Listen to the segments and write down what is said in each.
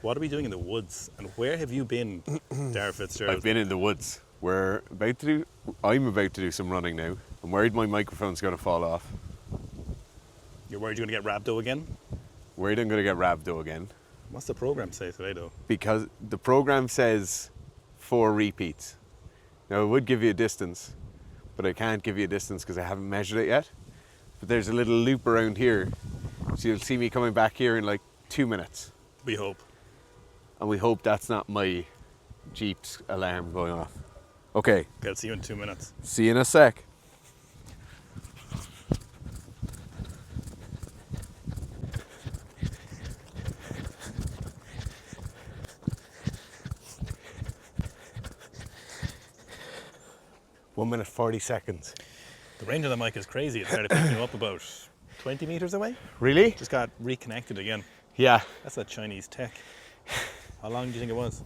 What are we doing in the woods? And where have you been, Dara Fitzgerald? I've been in the woods. I'm about to do some running now. I'm worried my microphone's going to fall off. You're worried you're going to get rhabdo again? Worried I'm going to get rhabdo again. What's the program say today, though? Because the program says 4 repeats. Now, it would give you a distance, but I can't give you a distance because I haven't measured it yet. But there's a little loop around here, so you'll see me coming back here in like 2 minutes. We hope. And we hope that's not my Jeep's alarm going off. Okay. Okay, I'll see you in 2 minutes. See you in a sec. One minute 40 seconds. The range of the mic is crazy. It started picking you up about 20 metres away. Really? Just got reconnected again. Yeah. That's that Chinese tech. How long do you think it was?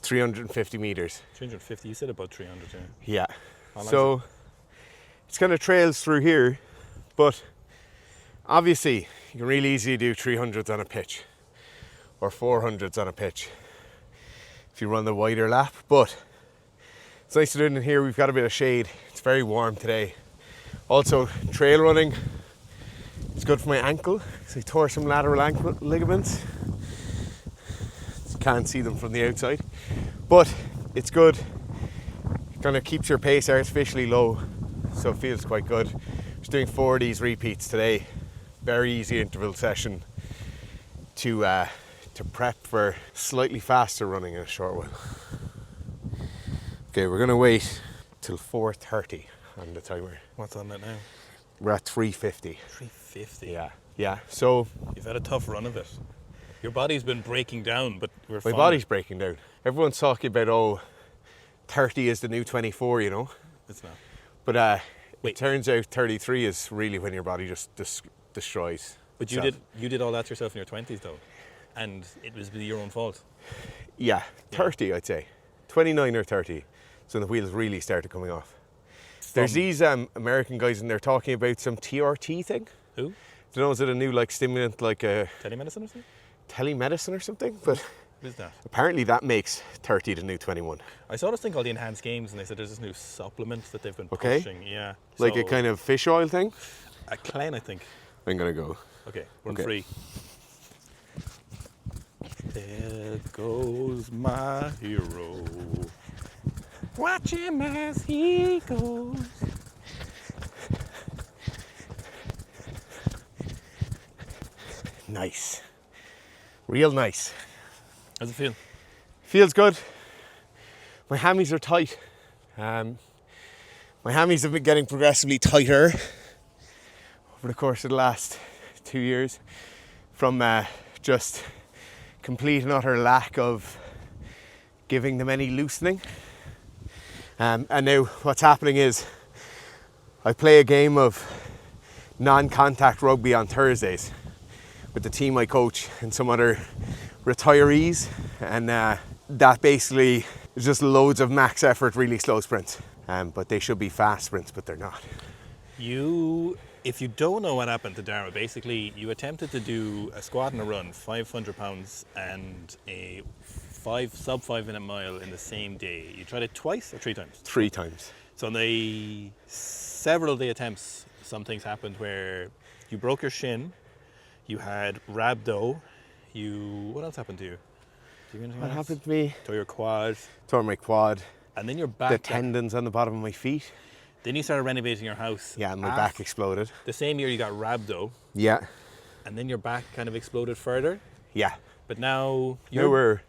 350 meters. 350? You said about 300, yeah. Yeah. How long So it's kind of trails through here, but obviously you can really easily do 300s on a pitch or 400s on a pitch if you run the wider lap. But it's nice to do it in here. We've got a bit of shade. It's very warm today. Also, trail running, it's good for my ankle. So I tore some lateral ankle ligaments. You can't see them from the outside, but it's good. It kind of keeps your pace artificially low, so it feels quite good. Just doing 4 of these repeats today. Very easy interval session to prep for slightly faster running in a short while. Okay, we're gonna wait till 4:30 on the timer. What's on that now? We're at 350. 350? Yeah. So You've had a tough run of it. Your body's been breaking down, but we're my fine. body's breaking down. Everyone's talking about, 30 is the new 24, you know? It's not. But Wait. it turns out 33 is really when your body just destroys. But itself. you did all that yourself in your 20s, though. And it was your own fault. Yeah, 30 I'd say. 29 or 30. So the wheels really started coming off. There's these American guys and they're talking about some TRT thing. Who? I don't know, is it a new stimulant like a Telemedicine or something? telemedicine or something? But What is that? apparently that makes 30 the new 21. I saw this thing called the Enhanced Games, and they said there's this new supplement that they've been Okay. pushing. Yeah. Like a kind of fish oil thing? A Clen, I think. I'm gonna go. Okay, run Okay. free. There goes my hero. Watch him as he goes. Nice. Real nice. How's it feel? Feels good. My hammies are tight. My hammies have been getting progressively tighter over the course of the last 2 years from just complete and utter lack of giving them any loosening. And now what's happening is I play a game of non-contact rugby on Thursdays with the team I coach and some other retirees, and that basically is just loads of max effort, really slow sprints. But they should be fast sprints, but they're not. If you don't know what happened to Dara, basically you attempted to do a squat and a run, 500 pounds, and a sub 5 minute mile in the same day. You tried it twice or 3 times? 3 times. So in the several day attempts, some things happened where you broke your shin, you had rhabdo, what else happened to you? Do you anything What else? happened to me? Tore your quad, Tore my quad, and then your back. the tendons on the bottom of my feet. Then you started renovating your house. Yeah, and my back exploded. The same year you got rhabdo, Yeah, and then your back kind of exploded further. yeah. But now Now we're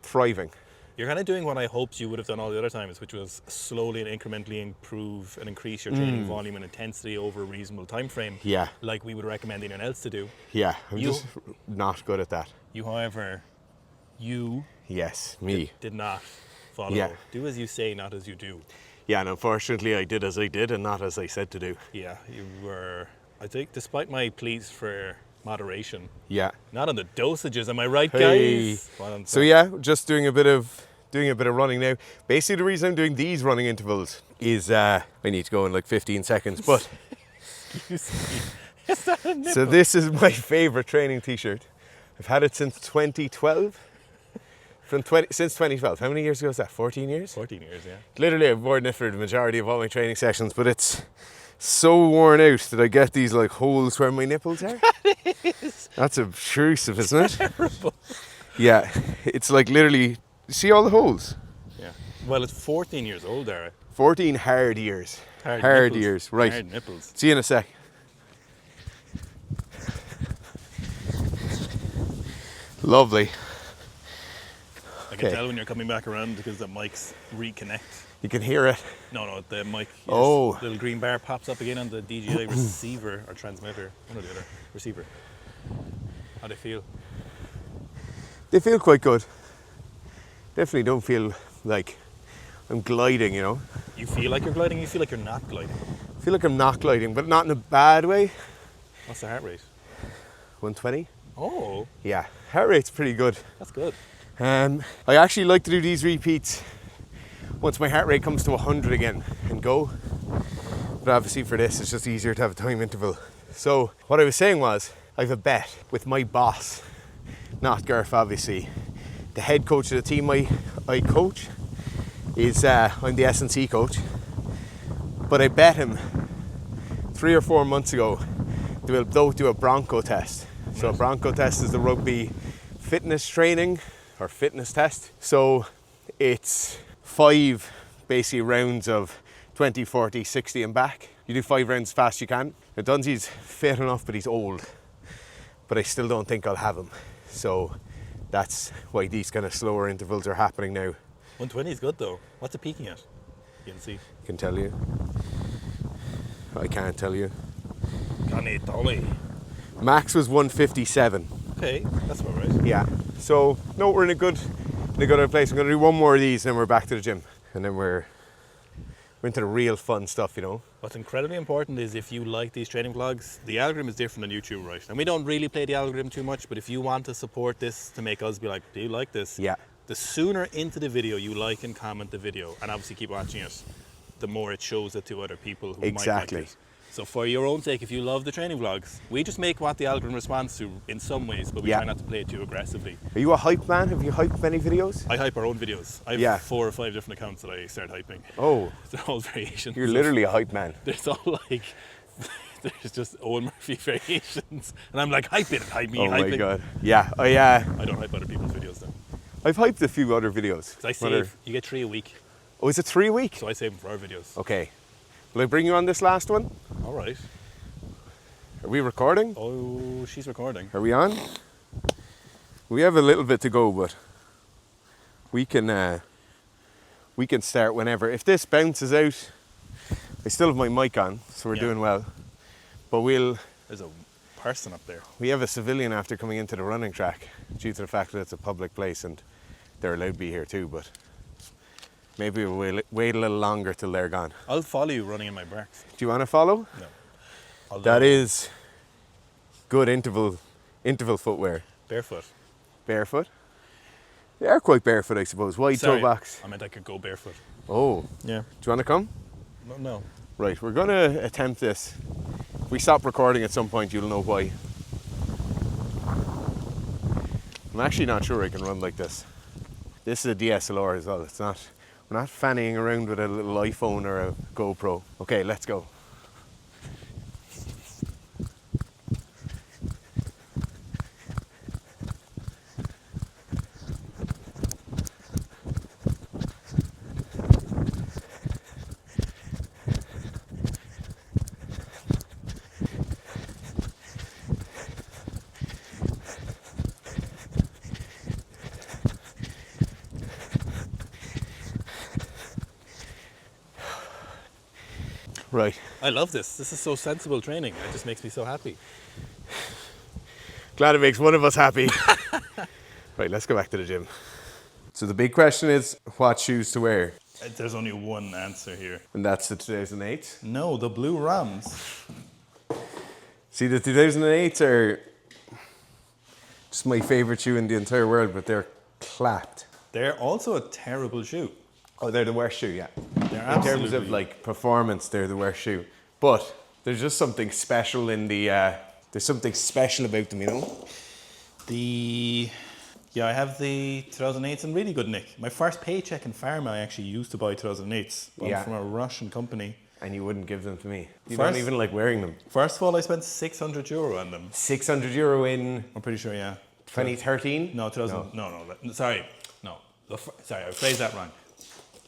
thriving. you're kind of doing what I hoped you would have done all the other times, which was slowly and incrementally improve and increase your training volume and intensity over a reasonable time frame. Yeah, Like we would recommend anyone else to do. yeah. I'm You- just not good at that. You, however, Yes, me. did not follow. Yeah. Do as you say, not as you do. Yeah, and unfortunately I did as I did and not as I said to do. Yeah, you were, I think, despite my pleas for moderation, Yeah. not on the dosages, am I right, Hey. guys? Well, I'm So yeah, just doing a bit of running now. Basically the reason I'm doing these running intervals is I need to go in like 15 seconds, but You see, Is that a nipple? So this is my favorite training t-shirt. I've had it since 2012. Since 2012. How many years ago was that? 14 years? 14 years, yeah. Literally, I've worn it for the majority of all my training sessions, but it's so worn out that I get these like holes where my nipples are. That's obtrusive, isn't it? Terrible. Yeah, it's like literally, see all the holes? Yeah. Well, it's 14 years old, Dara. 14 hard years. Hard Hard nipples. years, right. Hard nipples. See you in a sec. Lovely. I can Okay. tell when you're coming back around because the mics reconnect. You can hear it. No, the mic. Oh. Little green bar pops up again on the DJI receiver or transmitter. One or the other. Receiver. How do they feel? They feel quite good. Definitely don't feel like I'm gliding, you know. You feel like you're gliding, you feel like you're not gliding. I feel like I'm not gliding, but not in a bad way. What's the heart rate? 120? Oh, Yeah, heart rate's pretty good. that's good. I actually like to do these repeats once my heart rate comes to 100 again and go. But obviously for this, it's just easier to have a time interval. So what I was saying was, I have a bet with my boss, not Garth obviously. The head coach of the team I coach is, I'm the S&C coach. But I bet him 3 or 4 months ago they'll both do a Bronco test. So a Bronco test is the rugby fitness training or fitness test. So it's 5 basically rounds of 20, 40, 60 and back. You do 5 rounds as fast as you can. Now Dunsy's fit enough, but he's old. But I still don't think I'll have him. So that's why these kind of slower intervals are happening now. 120 is good though. What's it peaking at? You can see. I can tell you. I can't tell you. Connie Dolly. Max was 157. Okay, that's about right. Yeah. So no, we're in a good place. I'm gonna do one more of these, and then we're back to the gym, and then we're into the real fun stuff, you know. What's incredibly important is if you like these training vlogs, the algorithm is different on YouTube, right? And we don't really play the algorithm too much, but if you want to support this to make us be like, do you like this? Yeah. The sooner into the video you like and comment the video, and obviously keep watching it, the more it shows it to other people who Exactly. might like it. So for your own sake, if you love the training vlogs, we just make what the algorithm responds to in some ways, but we Yeah. try not to play it too aggressively. Are you a hype man? Have you hyped many videos? I hype our own videos. I have Yeah. 4 or 5 different accounts that I start hyping. Oh, They're all variations. you're literally a hype man. There's all like, there's just Owen Murphy variations. And I'm like, hype it, hype me, Oh hype my it. god. Yeah. I don't hype other people's videos though. I've hyped a few other videos. 'Cause I Whether- save, you get 3 a week, Oh, is it 3 a week? so I save them for our videos. Okay. Will I bring you on this last one? All right. Are we recording? Oh, she's recording. Are we on? We have a little bit to go, but we can start whenever. If this bounces out, I still have my mic on, so we're Yeah. doing well. But There's a person up there. we have a civilian after coming into the running track due to the fact that it's a public place and they're allowed to be here too, but maybe we'll wait a little longer till they're gone. I'll follow you running in my barks. Do you want to follow? No. I'll That is good interval footwear. barefoot. Barefoot? They are quite barefoot, I suppose. Wide toe Sorry, backs. I meant I could go barefoot. Oh, Yeah. do you want to come? No. Right, we're going to attempt this. If we stop recording at some point, you'll know why. I'm actually not sure I can run like this. This is a DSLR as well. We're not fannying around with a little iPhone or a GoPro. Okay, let's go. Right. I love this. This is so sensible training. It just makes me so happy. Glad it makes one of us happy. Right, let's go back to the gym. So the big question is what shoes to wear, There's only one answer here. and that's the 2008. No, the Blue Rams. See, the 2008s are just my favorite shoe in the entire world, but they're clapped. They're also a terrible shoe. Oh, they're the worst shoe, yeah. They're In terms of absolutely- like performance, they're the worst shoe. But There's just something special in the. There's something special about them, you know. Yeah, I have the 2008s in really good nick. My first paycheck in pharma, I actually used to buy 2008s. Yeah. From a Russian company. And you wouldn't give them to me. You First- don't even like wearing them. First of all, I spent €600 on them. €600 in I'm pretty sure, yeah. 2013? No, 2000. No, sorry. No. Sorry, I phrased that wrong.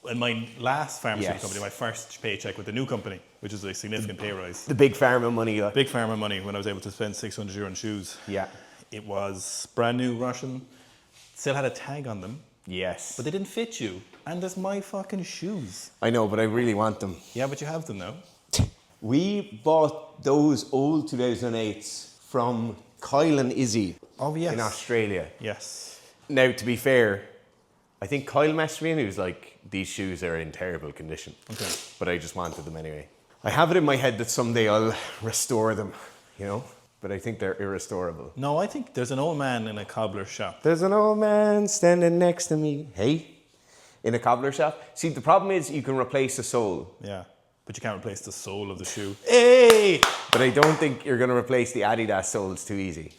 In my last pharmaceutical Yes. company, my first paycheck with the new company, which is a significant pay rise. The big pharma money. Big pharma money when I was able to spend €600 on shoes. Yeah. It was brand new Russian, still had a tag on them, Yes. but they didn't fit you. And there's my fucking shoes. I know, but I really want them. Yeah, but you have them now. We bought those old 2008s from Kyle and Izzy Oh, yes. in Australia. Yes. Now, to be fair, I think Kyle messaged me and he was like, these shoes are in terrible condition. Okay. But I just wanted them anyway. I have it in my head that someday I'll restore them, you know? But I think they're irrestorable. No, I think there's an old man in a cobbler shop. There's an old man standing next to me. Hey? In a cobbler shop? See, the problem is you can replace the sole. Yeah. But you can't replace the sole of the shoe. Hey! But I don't think you're going to replace the Adidas soles too easy.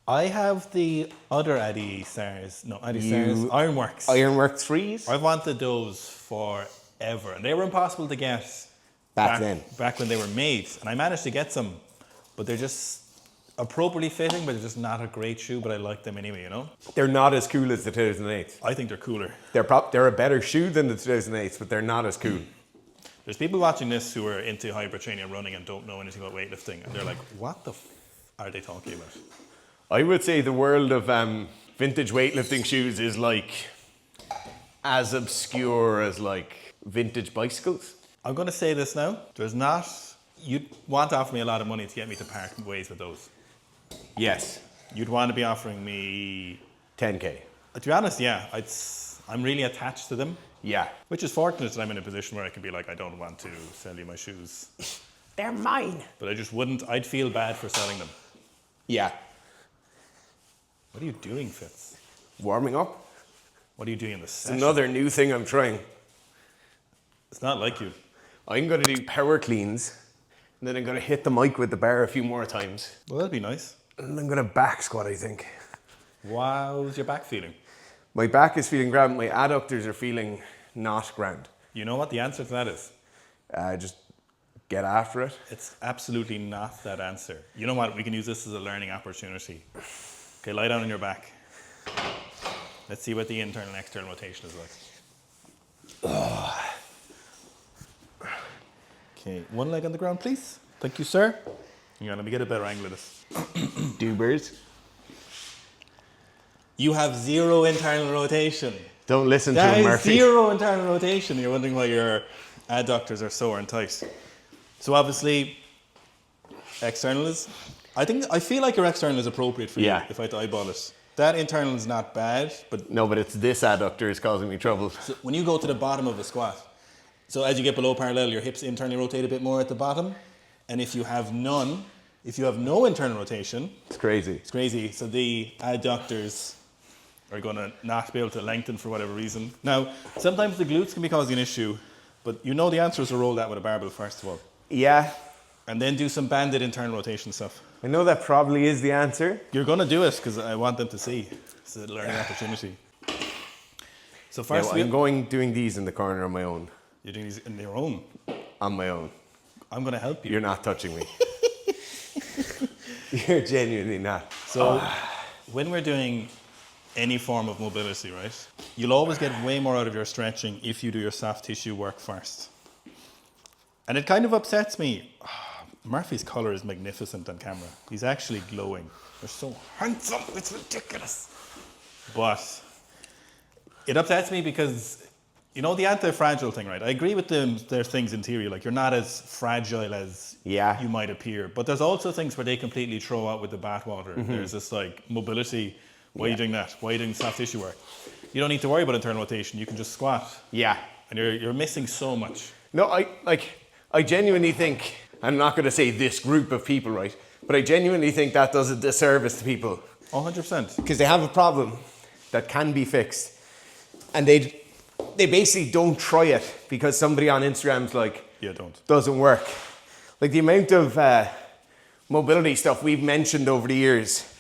I have the other Adi Stars. No, Adi You- Stars. Ironworks. Ironwork 3s? I've wanted those forever. And they were impossible to get Back then. Back when they were made. And I managed to get some. But they're just appropriately fitting, but they're just not a great shoe. But I like them anyway, you know? They're not as cool as the 2008s. I think they're cooler. They're a better shoe than the 2008s, but they're not as cool. There's people watching this who are into hypertraining and running and don't know anything about weightlifting. And they're like, what the are they talking about? I would say the world of vintage weightlifting shoes is like as obscure as like vintage bicycles. I'm going to say this now. There's not... You'd want to offer me a lot of money to get me to part ways with those. Yes. You'd want to be offering me... 10K. To be honest, yeah. I'm really attached to them. Yeah. Which is fortunate that I'm in a position where I can be like, I don't want to sell you my shoes. They're mine. But I just wouldn't... I'd feel bad for selling them. Yeah. What are you doing, Fitz? Warming up. What are you doing in the It's session? another new thing I'm trying. It's not like you. I'm going to do power cleans, and then I'm going to hit the mic with the bar a few more times. Well, that'd be nice. And I'm going to back squat, I think. How's your back feeling? My back is feeling grand. My adductors are feeling not grand. You know what the answer to that is? Just get after it. It's absolutely not that answer. You know what? We can use this as a learning opportunity. Okay, lie down on your back. Let's see what the internal and external rotation is like. Okay, one leg on the ground, please. Thank you, sir. Hang on, let me get a better angle of this. Doobers. You have zero internal rotation. Don't listen to That him, is Murphy. zero internal rotation. You're wondering why your adductors are sore and tight. So obviously, external is... I feel like your external is appropriate for Yeah. you if I had to eyeball it. That internal is not bad, but No, but it's this adductor is causing me trouble. so when you go to the bottom of a squat, so as you get below parallel, your hips internally rotate a bit more at the bottom. And if you have no internal rotation, It's crazy. it's crazy. So the adductors are going to not be able to lengthen for whatever reason. Now, sometimes the glutes can be causing an issue, but you know the answer is to roll that with a barbell first of all. Yeah, And then do some banded internal rotation stuff. I know that probably is the answer. You're going to do it because I want them to see. It's a learning opportunity. So first, I'm doing these in the corner on my own. you're doing these in your own. On my own. I'm going to help you. You're not touching me. You're genuinely not. So when we're doing any form of mobility, right, you'll always get way more out of your stretching if you do your soft tissue work first. And it kind of upsets me. Murphy's colour is magnificent on camera. He's actually glowing. They're so handsome, it's ridiculous. But it upsets me because, you know, the anti-fragile thing, right? I agree with them, there's things in theory, like you're not as fragile as Yeah. you might appear. But there's also things where they completely throw out with the bath water. There's this like mobility. Why are you doing that? Why are you doing soft tissue work? You don't need to worry about internal rotation. You can just squat. Yeah. And you're missing so much. No, I genuinely think, I'm not going to say this group of people, right? But I genuinely think that does a disservice to people. 100%. Because they have a problem that can be fixed. And they basically don't try it because somebody on Instagram's like, Yeah, don't. doesn't work. Like the amount of mobility stuff we've mentioned over the years,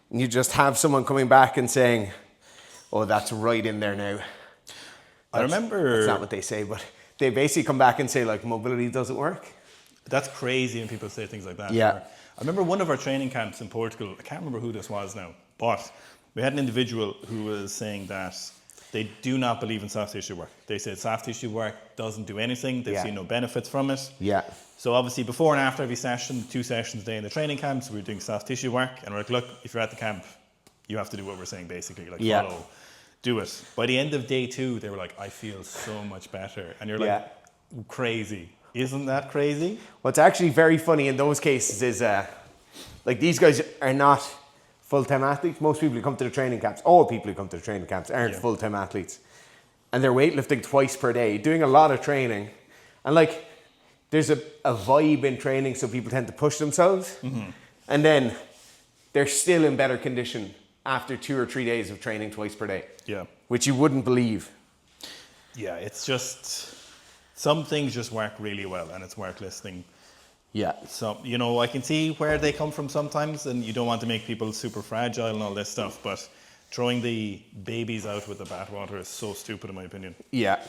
and you just have someone coming back and saying, oh, that's right in there now. I remember... That's not what they say, but they basically come back and say, like, mobility doesn't work. That's crazy when people say things like that. Yeah. I remember one of our training camps in Portugal, I can't remember who this was now, but we had an individual who was saying that they do not believe in soft tissue work. They said soft tissue work doesn't do anything. They've seen no benefits from it. Yeah. So obviously before and after every session, 2 sessions a day in the training camps, we were doing soft tissue work. And we're like, look, if you're at the camp, you have to do what we're saying basically. Like follow, do it. By the end of day 2, they were like, I feel so much better. And you're like, crazy. Isn't that crazy? What's actually very funny in those cases is, like these guys are not full-time athletes. Most people who come to the training camps, all people who come to the training camps aren't full-time athletes. And they're weightlifting twice per day, doing a lot of training. And like, there's a vibe in training, so people tend to push themselves. Mm-hmm. And then they're still in better condition after 2 or 3 days of training twice per day. Yeah. Which you wouldn't believe. Yeah, it's just, some things just work really well and it's worth listening. Yeah. So, you know, I can see where they come from sometimes, and you don't want to make people super fragile and all this stuff, but throwing the babies out with the bathwater is so stupid in my opinion. Yeah.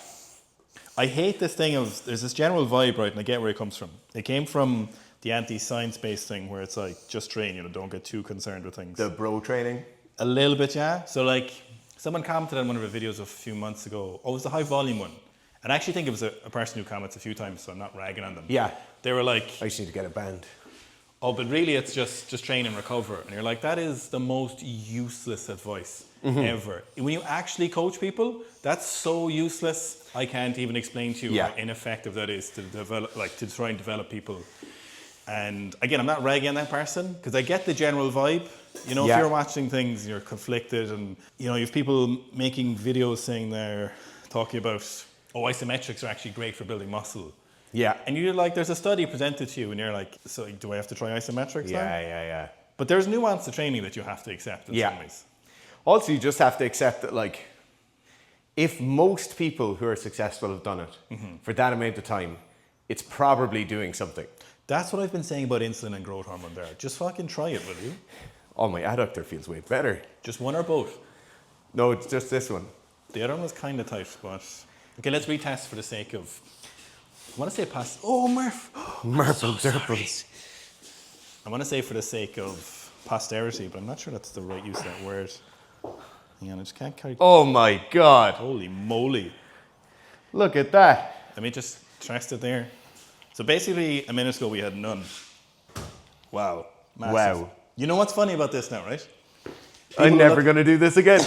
I hate this thing of, there's this general vibe, right, and I get where it comes from. It came from the anti-science-based thing where it's like, just train, you know, don't get too concerned with things. The bro training? A little bit, yeah. So like, someone commented on one of our videos a few months ago, oh, it was the high volume one. And I actually think it was a person who comments a few times, so I'm not ragging on them. Yeah. They were like... I just need to get it banned. Oh, but really it's just train and recover. And you're like, that is the most useless advice ever. When you actually coach people, that's so useless. I can't even explain to you how ineffective that is to develop, like to try and develop people. And again, I'm not ragging on that person because I get the general vibe. You know, if you're watching things, you're conflicted, and you know, you have people making videos saying they're talking about, oh, isometrics are actually great for building muscle. Yeah. And you're like, there's a study presented to you, and you're like, so do I have to try isometrics now? Yeah. But there's nuance to training that you have to accept in some ways. Also, you just have to accept that, like, if most people who are successful have done it for that amount of time, it's probably doing something. That's what I've been saying about insulin and growth hormone there. Just fucking try it, will you? Oh, my adductor feels way better. Just one or both? No, it's just this one. The other one was kind of tight, but... Okay, let's retest for the sake of... I want to say past... Oh, Murph! Murple Durples. I want to say for the sake of posterity, but I'm not sure that's the right use of that word. Hang on, I just can't carry... Oh, my God. Holy moly. Look at that. Let me just test it there. So basically, a minute ago, we had none. Wow. Massive. Wow. You know what's funny about this now, right? I'm never going to do this again.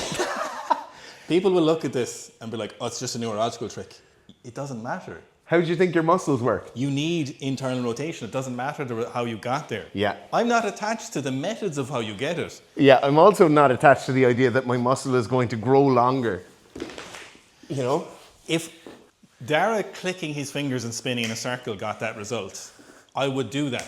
People will look at this and be like, oh, it's just a neurological trick. It doesn't matter. How do you think your muscles work? You need internal rotation. It doesn't matter how you got there. Yeah. I'm not attached to the methods of how you get it. Yeah, I'm also not attached to the idea that my muscle is going to grow longer. You know? If Dara clicking his fingers and spinning in a circle got that result, I would do that.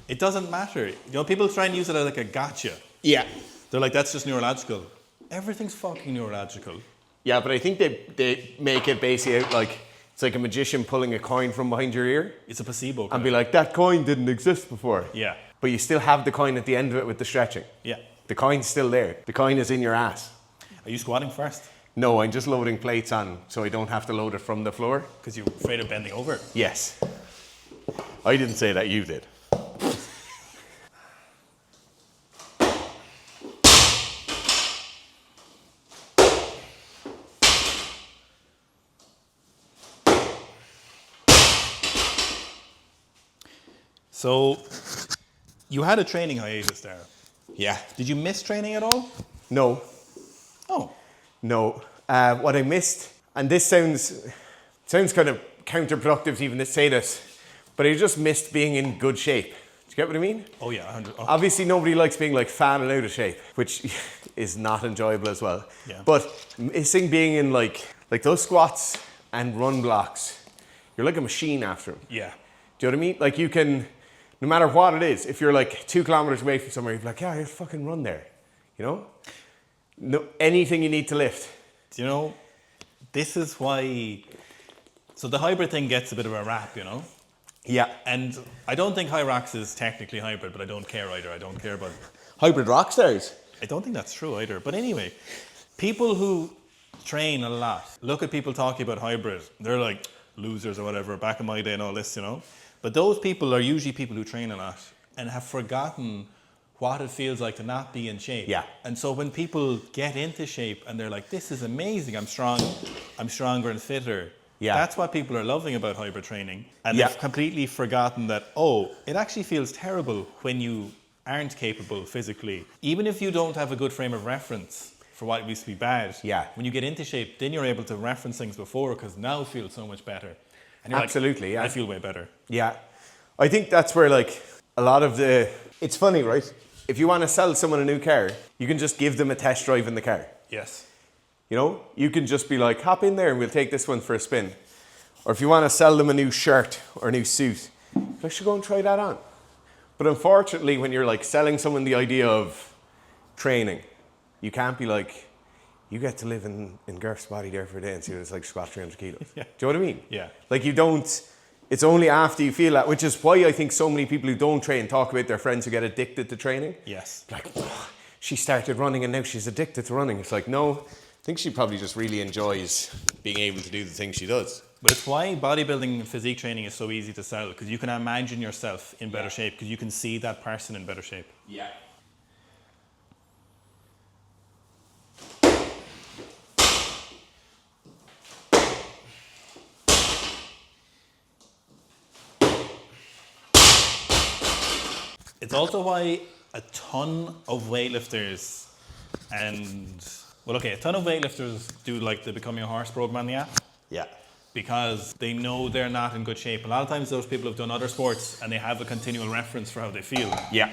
It doesn't matter. You know, people try and use it as like a gotcha. Yeah. They're like, that's just neurological. Everything's fucking neurological. Yeah, but I think they make it basically out like it's like a magician pulling a coin from behind your ear. It's a placebo. And be like, that coin didn't exist before. Yeah. But you still have the coin at the end of it with the stretching. Yeah. The coin's still there. The coin is in your ass. Are you squatting first? No, I'm just loading plates on so I don't have to load it from the floor. Because you're afraid of bending over? Yes. I didn't say that, you did. So, you had a training hiatus there. Yeah. Did you miss training at all? No. Oh. No. What I missed, and this sounds kind of counterproductive to even say this, but I just missed being in good shape. Do you get what I mean? Oh yeah, 100. Oh. Obviously nobody likes being like fat and out of shape, which is not enjoyable as well. Yeah. But missing being in like those squats and run blocks, you're like a machine after them. Yeah. Do you know what I mean? Like you can, no matter what it is, if you're like 2 kilometers away from somewhere, you're like, yeah, I'll fucking run there. You know? No, anything you need to lift. Do you know, this is why, so the hybrid thing gets a bit of a rap, you know? Yeah. And I don't think Hyrox is technically hybrid, but I don't care either. I don't care about. Hybrid rock stars. I don't think that's true either. But anyway, people who train a lot look at people talking about hybrid. They're like losers or whatever. Back in my day and all this, you know. But those people are usually people who train a lot and have forgotten what it feels like to not be in shape. Yeah. And so when people get into shape and they're like, this is amazing, I'm strong, I'm stronger and fitter. Yeah. That's what people are loving about hybrid training. And Yeah. they've completely forgotten that, oh, it actually feels terrible when you aren't capable physically. Even if you don't have a good frame of reference for what used to be bad. Yeah. When you get into shape, then you're able to reference things before because now it feels so much better. And you're Absolutely, like, yeah. I feel way better. Yeah. I think that's where like a lot of the, it's funny, right? If you want to sell someone a new car, you can just give them a test drive in the car. Yes. You know, you can just be like, hop in there and we'll take this one for a spin. Or if you want to sell them a new shirt or a new suit, I should go and try that on. But unfortunately, when you're like selling someone the idea of training, you can't be like, you get to live in Garth's body there for a day and see what it's like to squat 300 kilos. Yeah. Do you know what I mean? Yeah. Like you don't, it's only after you feel that, which is why I think so many people who don't train talk about their friends who get addicted to training. Yes. Like, oh, she started running and now she's addicted to running. It's like, no, I think she probably just really enjoys being able to do the things she does. But it's why bodybuilding and physique training is so easy to sell because you can imagine yourself in better shape because you can see that person in better shape. Yeah. It's also why a ton of weightlifters a ton of weightlifters do like the Becoming a Horse program on the app Yeah. because they know they're not in good shape. A lot of times those people have done other sports and they have a continual reference for how they feel. Yeah.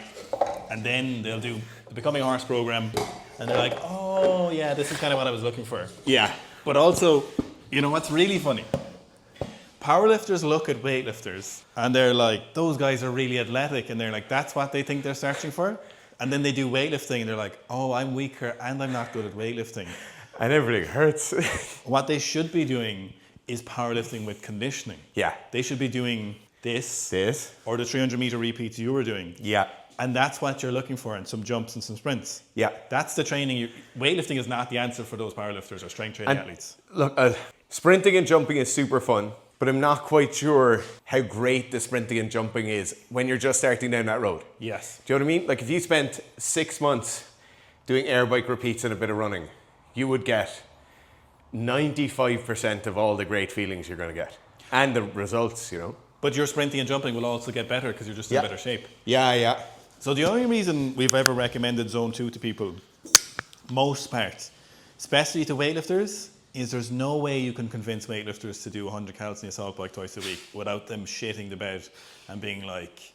And then they'll do the Becoming a Horse program and they're like, oh yeah, this is kind of what I was looking for. Yeah. But also, you know what's really funny? Powerlifters look at weightlifters and they're like, those guys are really athletic, and they're like, that's what they think they're searching for. And then they do weightlifting and they're like, oh, I'm weaker and I'm not good at weightlifting. And everything hurts. What they should be doing is powerlifting with conditioning. Yeah. They should be doing this or the 300 meter repeats you were doing. Yeah. And that's what you're looking for, and some jumps and some sprints. Yeah. That's the training. Weightlifting is not the answer for those powerlifters or strength training athletes. Look, sprinting and jumping is super fun, but I'm not quite sure how great the sprinting and jumping is when you're just starting down that road. Yes. Do you know what I mean? Like if you spent 6 months doing air bike repeats and a bit of running, you would get 95% of all the great feelings you're going to get. And the results, you know. But your sprinting and jumping will also get better because you're just in better shape. Yeah, yeah. So the only reason we've ever recommended Zone 2 to people, most parts, especially to weightlifters, is there's no way you can convince weightlifters to do 100 calories in the assault bike twice a week without them shitting the bed and being like,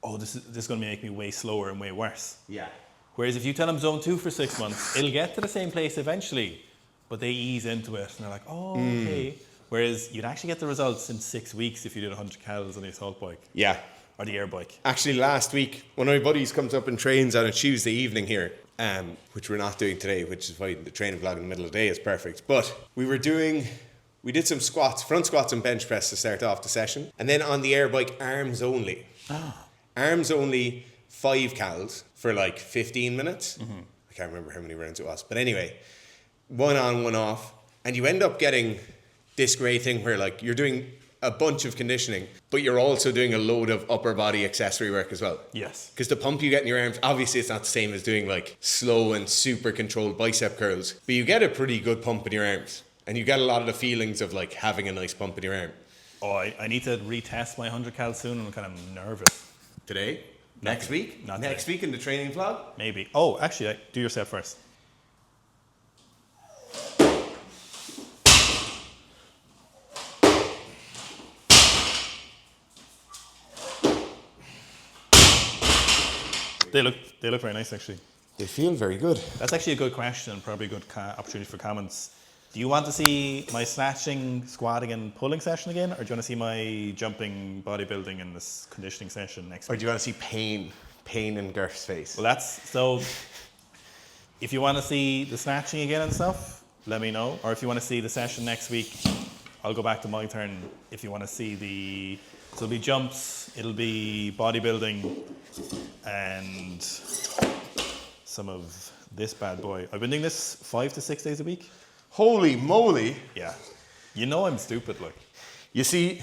oh, this is going to make me way slower and way worse. Yeah. Whereas if you tell them Zone 2 for 6 months, it'll get to the same place eventually, but they ease into it and they're like, oh, okay. Whereas you'd actually get the results in 6 weeks if you did 100 calories on the assault bike Yeah. or the air bike. Actually, last week, one of my buddies comes up and trains on a Tuesday evening here, which we're not doing today, which is why the training vlog in the middle of the day is perfect. But we did some squats, front squats and bench press to start off the session. And then on the air bike, arms only. Arms only, 5 cals for like 15 minutes. I can't remember how many rounds it was. But anyway, 1 on, 1 off. And you end up getting this great thing where like you're doing a bunch of conditioning, but you're also doing a load of upper body accessory work as well. Yes. Because the pump you get in your arms, obviously it's not the same as doing like slow and super controlled bicep curls, but you get a pretty good pump in your arms. And you get a lot of the feelings of like having a nice pump in your arm. Oh, I need to retest my 100 cal soon and I'm kind of nervous. Today? Next week? Not Next today. week in the training vlog? Maybe. Oh, actually, do your set first. They look very nice, actually. They feel very good. That's actually a good question, probably a good opportunity for comments. Do you want to see my snatching, squatting and pulling session again, or do you want to see my jumping, bodybuilding and this conditioning session next Or week? do you want to see pain in Garth's face? Well, so if you want to see the snatching again and stuff, let me know. Or if you want to see the session next week, I'll go back to my turn. If you want to see the So it'll be jumps, it'll be bodybuilding, and some of this bad boy. I've been doing this 5 to 6 days a week. Holy moly. Yeah. You know I'm stupid, like. You see,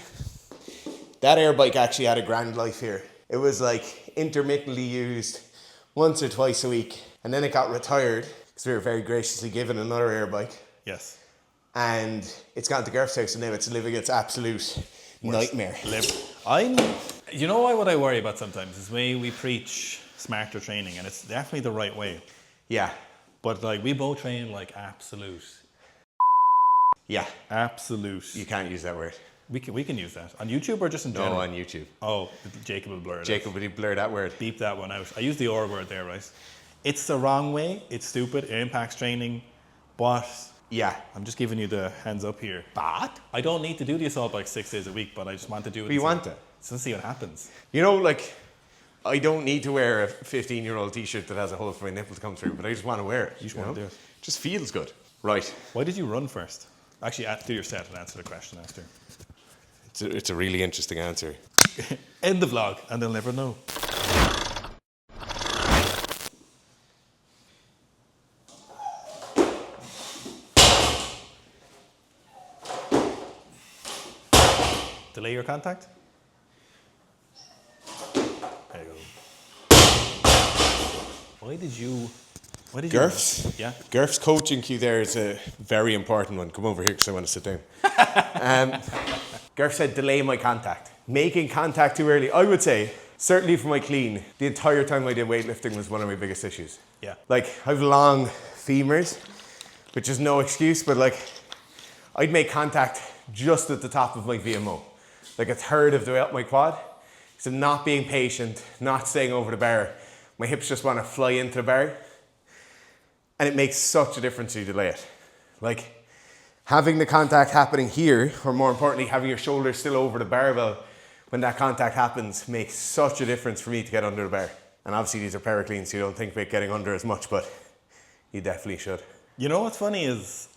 that air bike actually had a grand life here. It was like intermittently used once or twice a week, and then it got retired because we were very graciously given another air bike. Yes. And it's gone to Gareth's house, and now it's living its absolute nightmare. You know what I worry about sometimes is we preach smarter training, and it's definitely the right way. Yeah. But like we both train like absolute. Yeah. Absolute. You can't use that word. We can use that on YouTube or just in general. No, on YouTube. Oh, Jacob will blur it. Jacob, will you blur that word? Beep that one out. I use the R word there, right? It's the wrong way. It's stupid. It impacts training, but Yeah. I'm just giving you the hands up here. But I don't need to do the assault bike 6 days a week, but I just want to do it. you want it. So let's see what happens. You know, like, I don't need to wear a 15-year-old t-shirt that has a hole for my nipple to come through, but I just want to wear it. You just want to do it. Just feels good. Right. Why did you run first? Actually, do your set and answer the question after. It's a really interesting answer. End the vlog, and they'll never know. Delay your contact. There you go. Why did you? Gareth's? Yeah. Gareth's coaching cue there is a very important one. Come over here because I want to sit down. Gareth said, delay my contact. Making contact too early. I would say, certainly for my clean, the entire time I did weightlifting was one of my biggest issues. Yeah. Like, I have long femurs, which is no excuse, but like, I'd make contact just at the top of my VMO. Like a third of the way up my quad. So not being patient, not staying over the bar. My hips just want to fly into the bar. And it makes such a difference to delay it. Like having the contact happening here, or more importantly, having your shoulders still over the barbell when that contact happens makes such a difference for me to get under the bar. And obviously these are para cleans, so you don't think about getting under as much, but you definitely should. You know what's funny is,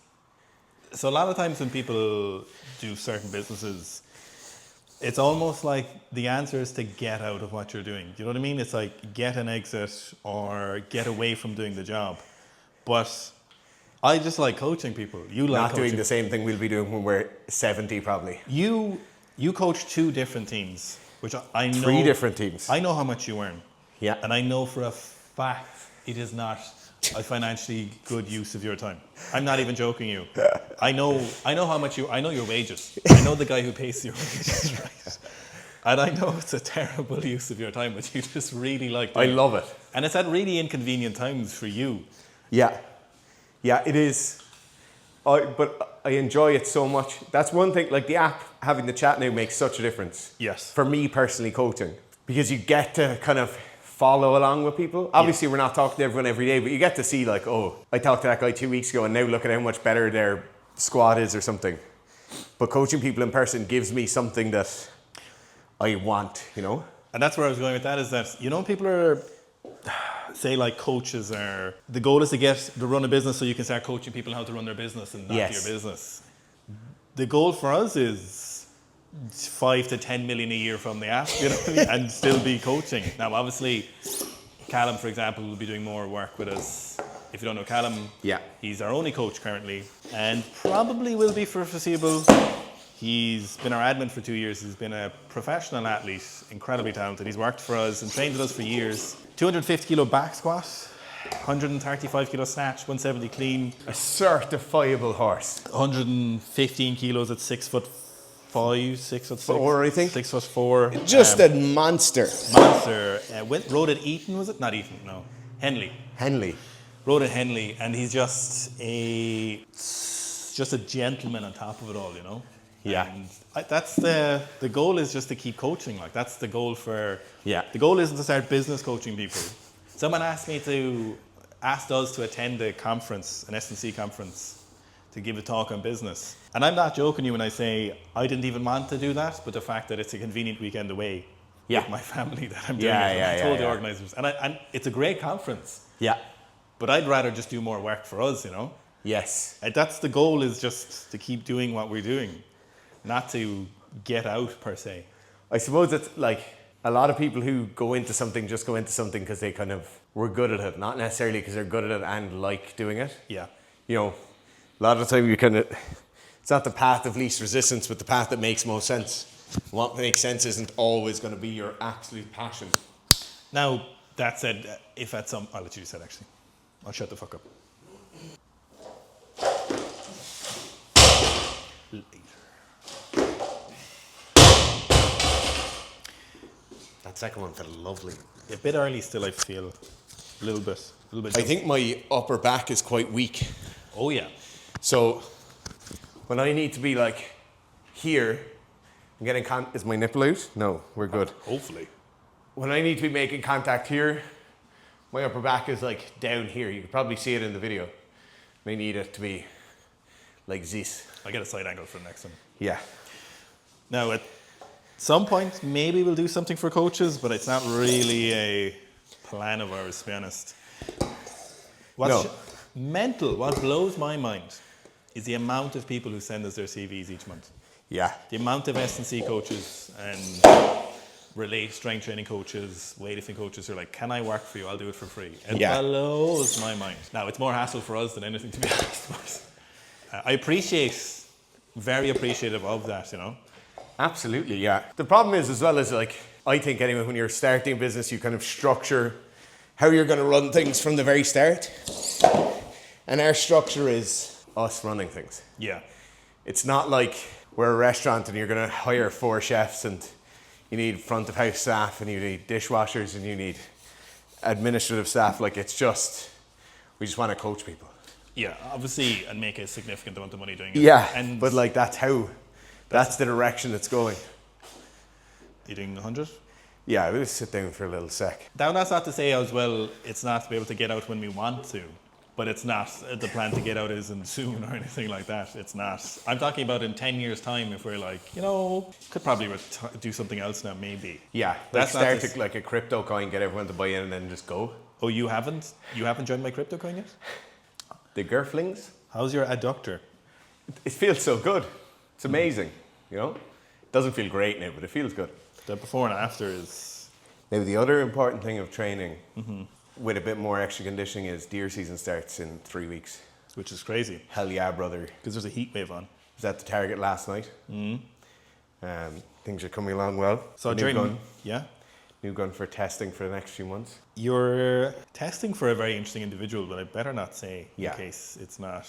so a lot of times when people do certain businesses, it's almost like the answer is to get out of what you're doing. Do you know what I mean? It's like get an exit or get away from doing the job. But I just like coaching people. You like Not coaching. doing the same thing we'll be doing when we're 70 probably. You coach 2 different teams, which I know. 3 different teams. I know how much you earn. Yeah. And I know for a fact it is not a financially good use of your time. I'm not even joking you. I know how much I know your wages. I know the guy who pays your wages, right? And I know it's a terrible use of your time, but you just really like I love it. And it's at really inconvenient times for you. Yeah. Yeah, it is. But I enjoy it so much. That's one thing, like the app, having the chat now makes such a difference. Yes. For me personally coaching. Because you get to kind of follow along with people. Obviously we're not talking to everyone every day, but you get to see like, oh, I talked to that guy 2 weeks ago and now look at how much better their squad is or something. But coaching people in person gives me something that I want, you know? And that's where I was going with that, is that, you know, people are, say like coaches are, the goal is to run a business so you can start coaching people how to run their business and not Yes. your business. The goal for us is 5 to 10 million a year from the app, you know what I mean? And still be coaching. Now, obviously, Callum, for example, will be doing more work with us. If you don't know Callum, Yeah. he's our only coach currently and probably will be for foreseeable. He's been our admin for 2 years. He's been a professional athlete, incredibly talented. He's worked for us and trained with us for years. 250 kilo back squat, 135 kilo snatch, 170 clean. A certifiable horse. 115 kilos at 6'5", 6'6". 4, I think. 6'4". Just a monster. Monster. Rode at Eton, was it? Not Eton, no. Henley. Henley. Rode at Henley, and he's just a gentleman on top of it all, you know? Yeah. And that's the goal is just to keep coaching. Like that's the goal for. Yeah. The goal isn't to start business coaching people. Someone asked us to attend a conference, an S&C conference, to give a talk on business. And I'm not joking you when I say I didn't even want to do that, but the fact that it's a convenient weekend away with my family that I'm doing it. And I told the organisers, and it's a great conference. Yeah. But I'd rather just do more work for us, you know. Yes. That's the goal, is just to keep doing what we're doing. Not to get out per se. I suppose it's like a lot of people who go into something just go into something because they kind of were good at it, not necessarily because they're good at it and like doing it. Yeah. You know, a lot of the time you kind of, it's not the path of least resistance, but the path that makes most sense. What makes sense isn't always going to be your absolute passion. Now, that said, if at some... I'll let you decide, actually. I'll shut the fuck up. That second one felt lovely. A bit early still, I feel. A little bit. I think my upper back is quite weak. Oh, yeah. So when I need to be like here, I'm getting is my nipple out? No, we're good. Hopefully. When I need to be making contact here, my upper back is like down here. You can probably see it in the video. May need it to be like this. I'll get a side angle for the next one. Yeah. Now, at some point, maybe we'll do something for coaches, but it's not really a plan of ours, to be honest. What's mental, what blows my mind is the amount of people who send us their CVs each month. Yeah. The amount of S&C coaches and strength training coaches, weightlifting coaches who are like, can I work for you? I'll do it for free. It blows my mind. Now, it's more hassle for us than anything, to be honest. But I appreciate, very appreciative of that, you know. Absolutely, yeah. The problem is, as well as like, I think anyway, when you're starting a business, you kind of structure how you're going to run things from the very start. And our structure is us running things. Yeah. It's not like we're a restaurant and you're going to hire 4 chefs and you need front of house staff and you need dishwashers and you need administrative staff. Like, it's just, we just want to coach people. Yeah, obviously, and make a significant amount of money doing it. Yeah, and but like that's the direction it's going. You doing 100? Yeah, we'll sit down for a little sec. Now, that's not to say as well, it's not to be able to get out when we want to, but it's not the plan to get out isn't soon or anything like that. It's not. I'm talking about in 10 years' time if we're like, you know, could probably do something else now, maybe. Yeah, That's like not start like a crypto coin, get everyone to buy in and then just go. Oh, you haven't? You haven't joined my crypto coin yet? The Girflings? How's your adductor? It feels so good. It's amazing, you know? It doesn't feel great now, but it feels good. The before and after is... Now, the other important thing of training with a bit more extra conditioning is deer season starts in 3 weeks. Which is crazy. Hell yeah, brother. Because there's a heat wave on. Was at the target last night. Things are coming along well. So new gun. Yeah? New gun for testing for the next few months. You're testing for a very interesting individual, but I better not say in case it's not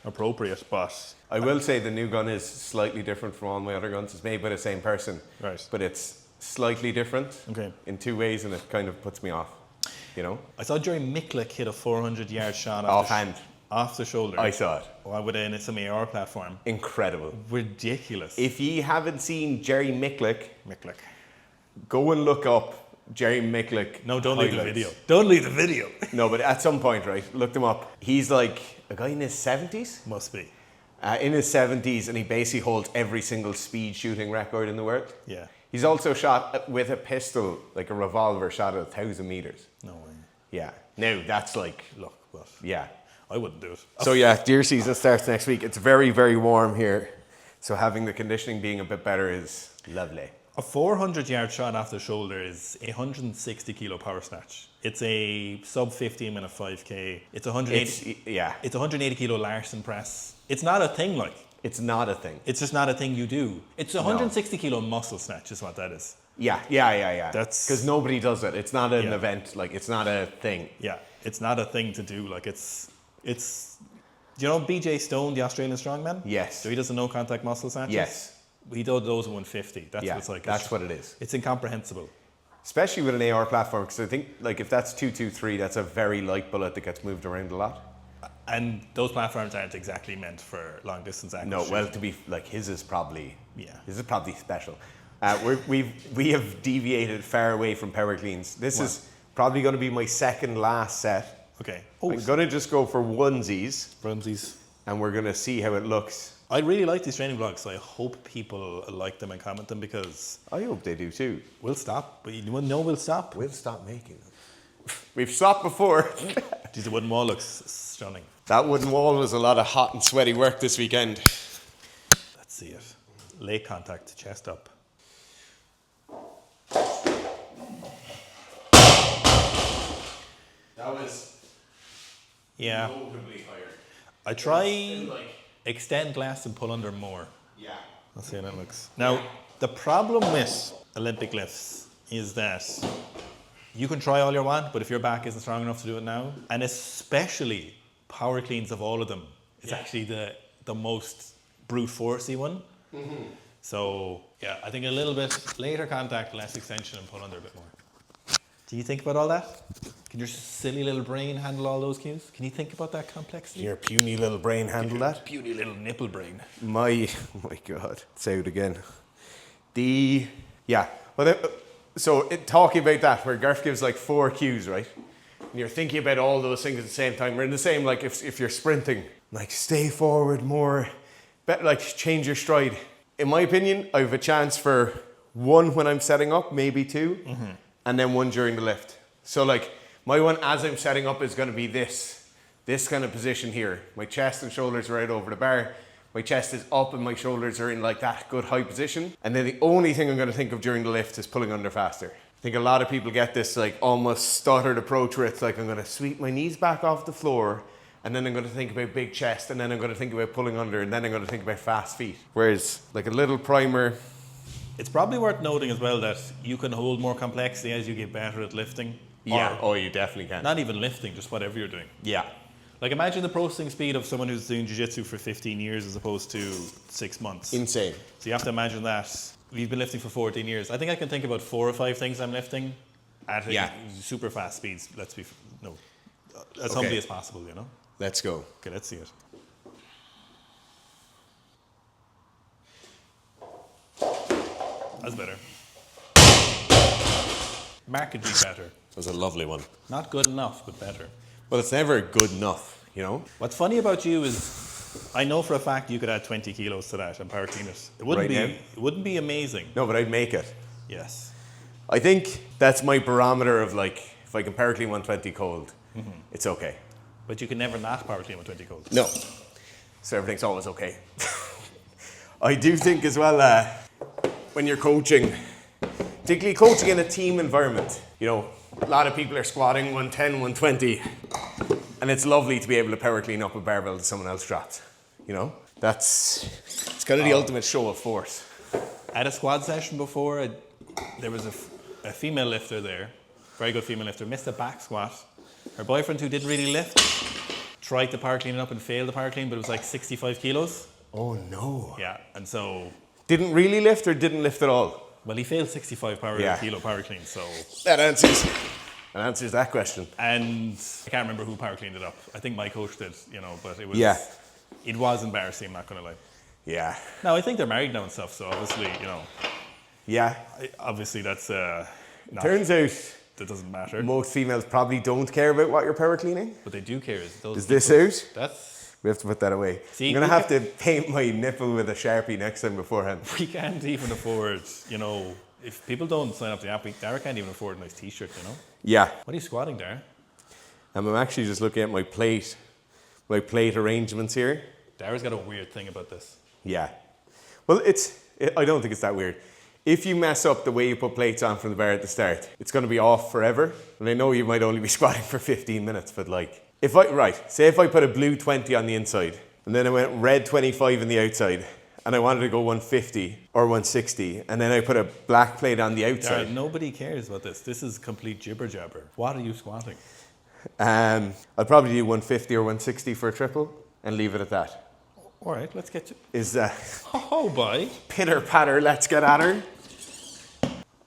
appropriate, but... I will say the new gun is slightly different from all my other guns. It's made by the same person, right? But it's slightly different in 2 ways, and it kind of puts me off, you know? I saw Jerry Micklick hit a 400-yard shot off the shoulder. I saw it. With some AR platform. Incredible. Ridiculous. If you haven't seen Jerry Micklick, go and look up Jerry Micklick. No, don't leave the video. Don't leave the video. No, but at some point, right, look them up. He's like a guy in his 70s? Must be. In his 70s, and he basically holds every single speed shooting record in the world. Yeah. He's also shot with a pistol, like a revolver, shot at 1,000 meters. No way. Yeah. Now, that's like... Look, but... Yeah. I wouldn't do it. So yeah, deer season starts next week. It's very, very warm here. So having the conditioning being a bit better is lovely. A 400-yard shot off the shoulder is a 160 kilo power snatch. It's a sub 15-minute 5K. It's 180. It's 180 kilo Larsen press. It's not a thing, like. It's not a thing. It's just not a thing you do. It's 160 kilo muscle snatch is what that is. Yeah. That's because nobody does it. It's not an event. Like, it's not a thing. Yeah, it's not a thing to do. Like, it's. Do you know BJ Stone, the Australian strongman? Yes. So he does the no contact muscle snatches. Yes. He does those at 150. That's what it's like. That's what it is. It's incomprehensible. Especially with an AR platform, because I think like if that's 223, that's a very light bullet that gets moved around a lot. And those platforms aren't exactly meant for long distance action. No, well, to be like his is probably special. We have deviated far away from power cleans. This is probably going to be my second last set. Okay. I'm going to just go for onesies. Onesies. And we're going to see how it looks. I really like these training vlogs, so I hope people like them and comment them because... I hope they do too. We'll stop. But you know we'll stop. We'll stop making them. We've stopped before. Geez, the wooden wall looks stunning. That wooden wall was a lot of hot and sweaty work this weekend. Let's see it. Leg contact, chest up. That was Yeah. notably higher. I try Still like, extend less and pull under more. yeah. Let's see how that looks. Now, the problem with Olympic lifts is that you can try all you want, but if your back isn't strong enough to do it now, and especially power cleans of all of them, it's actually the most brute forcey one. So yeah, I think a little bit later contact, less extension, and pull under a bit more. Do you think about all that? Can your silly little brain handle all those cues? Can you think about that complexity? Your puny little brain handle that? Puny little nipple brain. My God, it's out again. Talking about that, where Garth gives like 4 cues, right? And you're thinking about all those things at the same time. We're in the same, like if you're sprinting, like stay forward more, like change your stride. In my opinion, I have a chance for 1 when I'm setting up, maybe 2, and then 1 during the lift. So like my one as I'm setting up is going to be this kind of position here. My chest and shoulders are right over the bar. My chest is up and my shoulders are in like that good high position. And then the only thing I'm going to think of during the lift is pulling under faster. I think a lot of people get this like almost stuttered approach where it's like I'm going to sweep my knees back off the floor, and then I'm going to think about big chest, and then I'm going to think about pulling under, and then I'm going to think about fast feet. Whereas like a little primer. It's probably worth noting as well that you can hold more complexity as you get better at lifting. Yeah, Or you definitely can. not even lifting, just whatever you're doing. Yeah. Like imagine the processing speed of someone who's doing jiu-jitsu for 15 years as opposed to 6 months. Insane. So you have to imagine that. We've been lifting for 14 years. I think I can think about 4 or 5 things I'm lifting at super fast speeds. As humbly as possible, you know? Let's go. Okay, let's see it. That's better. Markedly better. That was a lovely one. Not good enough, but better. Well, it's never good enough, you know? What's funny about you is, I know for a fact you could add 20 kilos to that and power clean it. It wouldn't Right be. now? It wouldn't be amazing. No, but I'd make it. Yes. I think that's my barometer of like, if I can power clean 120 cold, it's okay. But you can never not power clean with 20 cold. No. So everything's always okay. I do think as well, when you're coaching, particularly coaching in a team environment, you know, a lot of people are squatting 110, 120, and it's lovely to be able to power clean up a barbell that someone else dropped, you know? It's kind of the ultimate show of force. At a squad session before, there was a female lifter there, very good female lifter, missed a back squat. Her boyfriend, who didn't really lift, tried to power clean it up and failed the power clean, but it was like 65 kilos. Oh no. Yeah, and so, Didn't really lift or didn't lift at all? well, he failed 65 kilo power clean, so. That answers that question. And I can't remember who power cleaned it up. I think my coach did, you know, but it was, Yeah. It was embarrassing, I'm not going to lie. Yeah. No, I think they're married now and stuff, so obviously, you know, Yeah. obviously that's, Turns out that doesn't matter. most females probably don't care about what you're power cleaning. What they do care is those. Is this out? That's We have to put that away. See, I'm going to we have to paint my nipple with a Sharpie next time beforehand. we can't even afford. You know, if people don't sign up to the app, Dara can't even afford a nice T-shirt. You know. Yeah. What are you squatting, Dara? I'm actually just looking at my plate arrangements here. Dara's got a weird thing about this. Yeah. Well, I don't think it's that weird. If you mess up the way you put plates on from the bar at the start, it's going to be off forever. And I know you might only be squatting for 15 minutes, but like, say if I put a blue 20 on the inside, and then I went red 25 on the outside, and I wanted to go 150 or 160, and then I put a black plate on the Dara, outside. nobody cares about this. This is complete jibber jabber. What are you squatting? I'll probably do 150 or 160 for a triple, and leave it at that. All right, let's get to. Is Oh boy. pitter patter, let's get at her.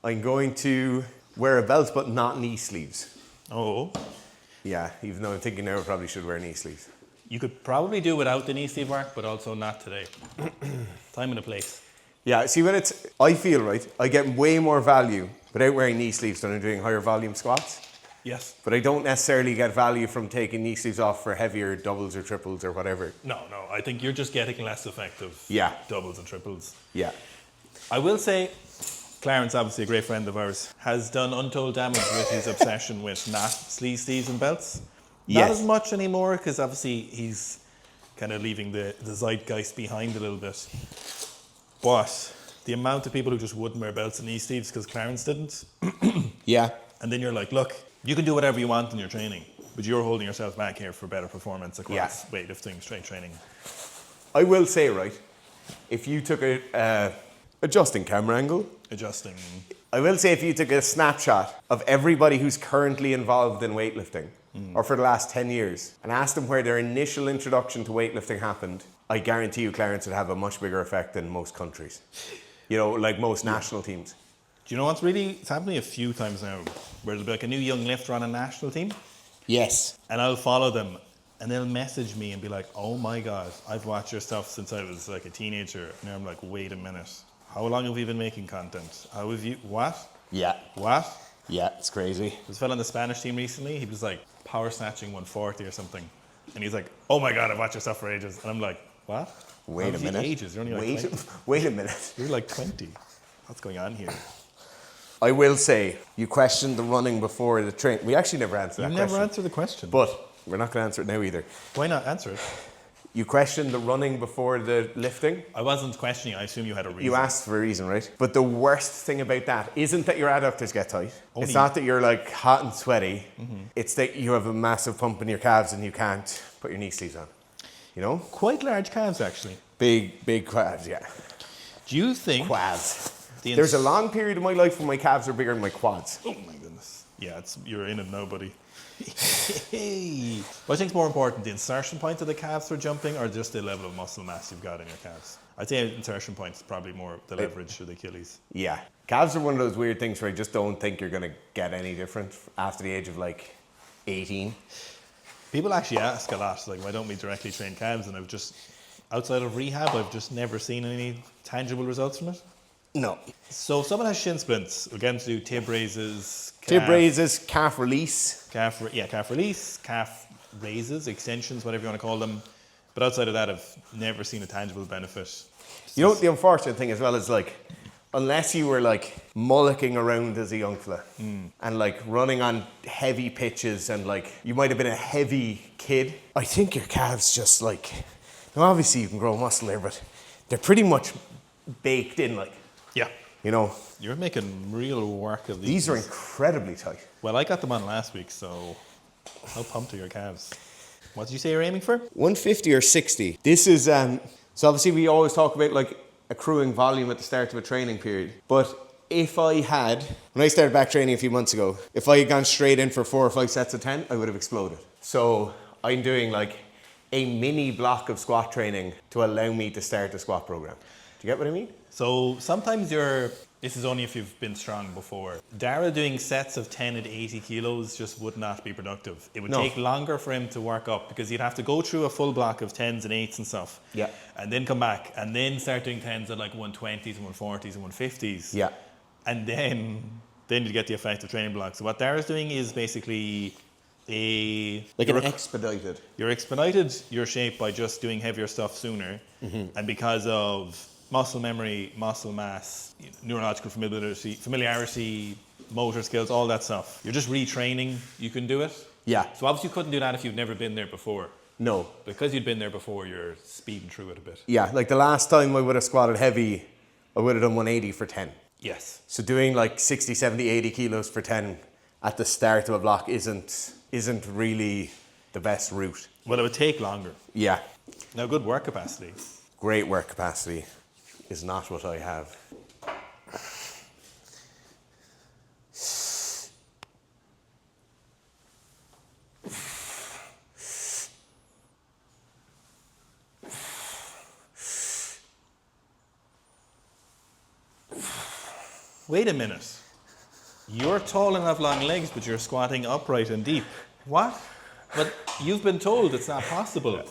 I'm going to wear a belt, but not knee sleeves. Oh. Yeah, even though I'm thinking now I probably should wear knee sleeves. You could probably do without the knee sleeve work, but also not today. Time and a place. Yeah, see I feel right, I get way more value without wearing knee sleeves than I'm doing higher volume squats. Yes. But I don't necessarily get value from taking knee sleeves off for heavier doubles or triples or whatever. No. I think you're just getting less effective. Yeah. Doubles and triples. Yeah. I will say, Clarence, obviously a great friend of ours, has done untold damage with his obsession with not sleeves and belts. Not Yes. as much anymore, because obviously he's kind of leaving the zeitgeist behind a little bit. But the amount of people who just wouldn't wear belts and knee sleeves because Clarence didn't, Yeah. and then you're like, look, you can do whatever you want in your training. But you're holding yourself back here for better performance across weightlifting, strength training. I will say, right, if you took adjusting camera angle, Adjusting. I will say if you took a snapshot of everybody who's currently involved in weightlifting, or for the last 10 years, and asked them where their initial introduction to weightlifting happened, I guarantee you Clarence would have a much bigger effect than most countries. You know, like most national teams. Do you know what's really, it's happened to me a few times now, where there'll be like a new young lifter on a national team, Yes. and I'll follow them, and they'll message me and be like, oh my God, I've watched your stuff since I was like a teenager. And I'm like, wait a minute. How long have you been making content? How have you, what? Yeah. What? Yeah, it's crazy. There was a fella on the Spanish team recently, he was like power snatching 140 or something. And he's like, oh my God, I've watched your stuff for ages. And I'm like, what? Wait a minute. Ages? You're only like Wait, 20. wait a minute. You're like 20. What's going on here? I will say, you questioned the running before the train. We actually never answered that You question. never answered the question. But we're not going to answer it now either. Why not answer it? You questioned the running before the lifting. I wasn't questioning, I assume you had a reason. You asked for a reason, right? But the worst thing about that isn't that your adductors get tight. Only- It's not that you're like hot and sweaty. It's that you have a massive pump in your calves and you can't put your knee sleeves on. You know? Quite large calves, actually. Big quads, yeah. Do you think... Quads. the There's a long period of my life when my calves are bigger than my quads. Oh my goodness. Yeah, you're in it now, buddy. Hey. What I think is more important, the insertion point of the calves for jumping or just the level of muscle mass you've got in your calves? I'd say insertion point is probably more the leverage of the Achilles. Yeah. Calves are one of those weird things where I just don't think you're going to get any different after the age of like 18. People actually ask a lot, like, why don't we directly train calves? And outside of rehab, I've just never seen any tangible results from it. No. So if someone has shin splints, we're going to do tib raises, Tib raises, calf release. calf release, calf raises, extensions, whatever you want to call them. But outside of that, I've never seen a tangible benefit. You know what the unfortunate thing as well is, like, unless you were like mullicking around as a young fella and like running on heavy pitches and like you might have been a heavy kid, I think your calves just like, now obviously you can grow muscle there, but they're pretty much baked in, like, Yeah. you know. You're making real work of these. These are incredibly tight. Well, I got them on last week, so how pumped are your calves? What did you say you're aiming for? 150 or 60. This is, so obviously we always talk about like accruing volume at the start of a training period. But if I had, when I started back training a few months ago, if I had gone straight in for 4 or 5 sets of 10, I would have exploded. So I'm doing like a mini block of squat training to allow me to start the squat program. Do you get what I mean? So sometimes this is only if you've been strong before. Dara doing sets of 10 at 80 kilos just would not be productive. It would No. take longer for him to work up because he'd have to go through a full block of 10s and 8s and stuff. Yeah. And then come back and then start doing 10s at like 120s and 140s and 150s. Yeah. And then you get the effect of training blocks. So what Dara's doing is basically Like an expedited. you're expedited your shape by just doing heavier stuff sooner. And because of muscle memory, muscle mass, neurological familiarity, motor skills, all that stuff. You're just retraining, you can do it. Yeah. So obviously you couldn't do that if you've never been there before. No. Because you'd been there before, you're speeding through it a bit. Yeah, like the last time I would have squatted heavy, I would have done 180 for 10. Yes. So doing like 60, 70, 80 kilos for 10 at the start of a block isn't really the best route. Well, it would take longer. Yeah. Now, good work capacity. Great work capacity is not what I have. Wait a minute. You're tall and have long legs, but you're squatting upright and deep. What? But you've been told it's not possible.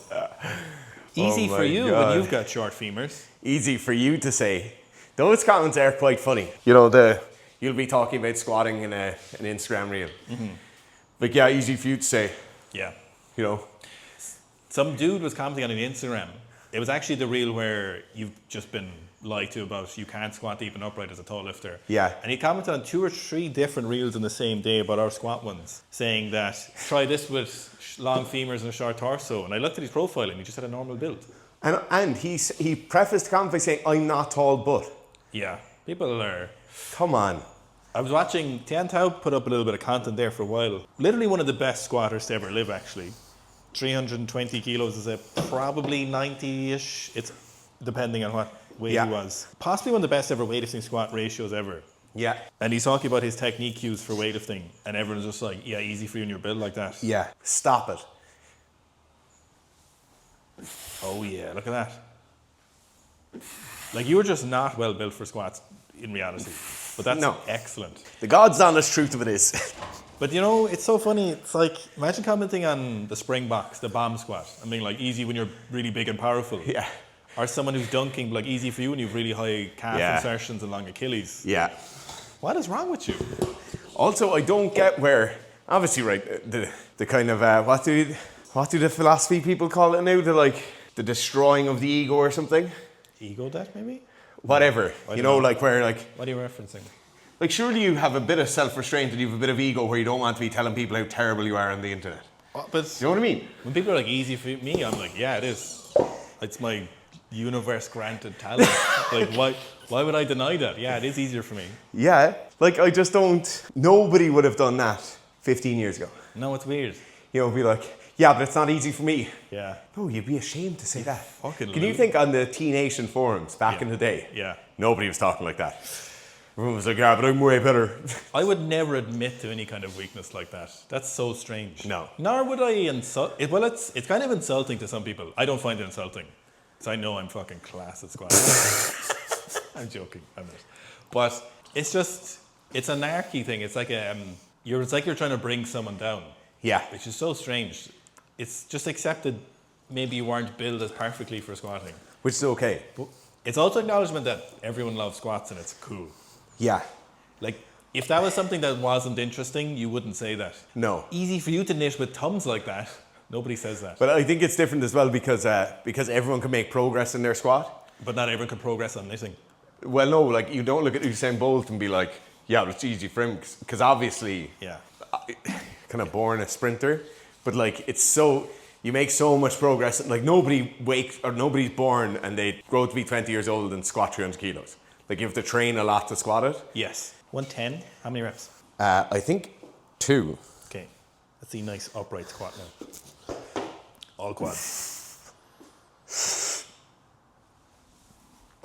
Easy Oh for my you God. when you've got short femurs. Easy for you to say. Those comments are quite funny. You know, you'll be talking about squatting in an Instagram reel. Like, yeah, easy for you to say, Yeah. you know. Some dude was commenting on an Instagram. It was actually the reel where you've just been lied to about you can't squat deep and upright as a tall lifter. Yeah. And he commented on 2 or 3 different reels in the same day about our squat ones, saying that try this with long femurs and a short torso. And I looked at his profile and he just had a normal build. And he prefaced the comment by saying, I'm not tall, but. Yeah. People are... Come on. I was watching Tian Tao put up a little bit of content there for a while. Literally one of the best squatters to ever live, actually. 320 kilos is probably 90-ish. It's depending on what weight Yeah. he was. Possibly one of the best ever weightlifting squat ratios ever. Yeah. And he's talking about his technique cues for weightlifting, and everyone's just like, yeah, easy for you in your build like that. Yeah. Stop it. Oh yeah, look at that. Like, you were just not well built for squats in reality. But that's No. excellent. The God's honest truth of it is. But you know, it's so funny. It's like, imagine commenting on the spring box, the bomb squat, and being like, easy when you're really big and powerful. Yeah. Or someone who's dunking, like, easy for you when you've really high calf Yeah. insertions and long Achilles. Yeah. What is wrong with you? Also, I don't get where, obviously, right, the kind of, what do the philosophy people call it now? The destroying of the ego or something? Ego death, maybe? Whatever. I You don't know, know. like where, like, What are you referencing? like surely you have a bit of self-restraint and you have a bit of ego where you don't want to be telling people how terrible you are on the internet. But You know what I mean? when people are like, easy for me, I'm like, yeah, it is. It's my universe granted talent. Like, why would I deny that? Yeah, it is easier for me. Yeah. Like, I just don't, nobody would have done that 15 years ago. No, it's weird. You know, be like, yeah, but it's not easy for me. Yeah. No, you'd be ashamed to say that. Fucking Can you loser. think on the T-Nation forums back in the day? Yeah. Nobody was talking like that. Everyone was like, yeah, but I'm way better. I would never admit to any kind of weakness like that. That's so strange. No. Nor would I insult it. Well, it's kind of insulting to some people. I don't find it insulting. Because I know I'm fucking class at squats. I'm joking. I'm not. But it's just, it's an anarchy thing. It's like it's like you're trying to bring someone down. Yeah. Which is so strange. It's just accepted maybe you weren't built as perfectly for squatting. Which is okay. But it's also acknowledgement that everyone loves squats and it's cool. Yeah. Like, if that was something that wasn't interesting, you wouldn't say that. No. Easy for you to knit with thumbs like that. Nobody says that. But I think it's different as well because everyone can make progress in their squat. But not everyone can progress on knitting. Well, no, like you don't look at Usain Bolt and be like, yeah, but it's easy for him because obviously Yeah. kind of born a sprinter, but like it's so, you make so much progress. Like nobody's born and they grow to be 20 years old and squat 300 kilos. Like you have to train a lot to squat it. Yes. 110. How many reps? I think 2. Okay. Let's see nice upright squat now. All quads.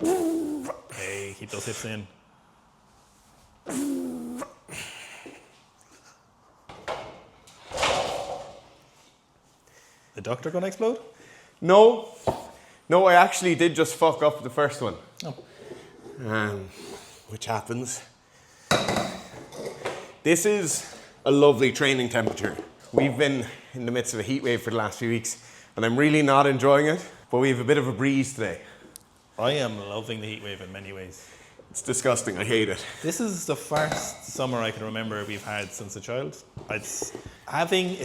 Okay, keep those hips in. The ductor gonna explode? No, I actually did just fuck up the first one. Oh. Which happens. This is a lovely training temperature. We've been in the midst of a heat wave for the last few weeks and I'm really not enjoying it, but we have a bit of a breeze today. I am loving the heat wave in many ways. It's disgusting, I hate it. This is the first summer I can remember we've had since a child. It's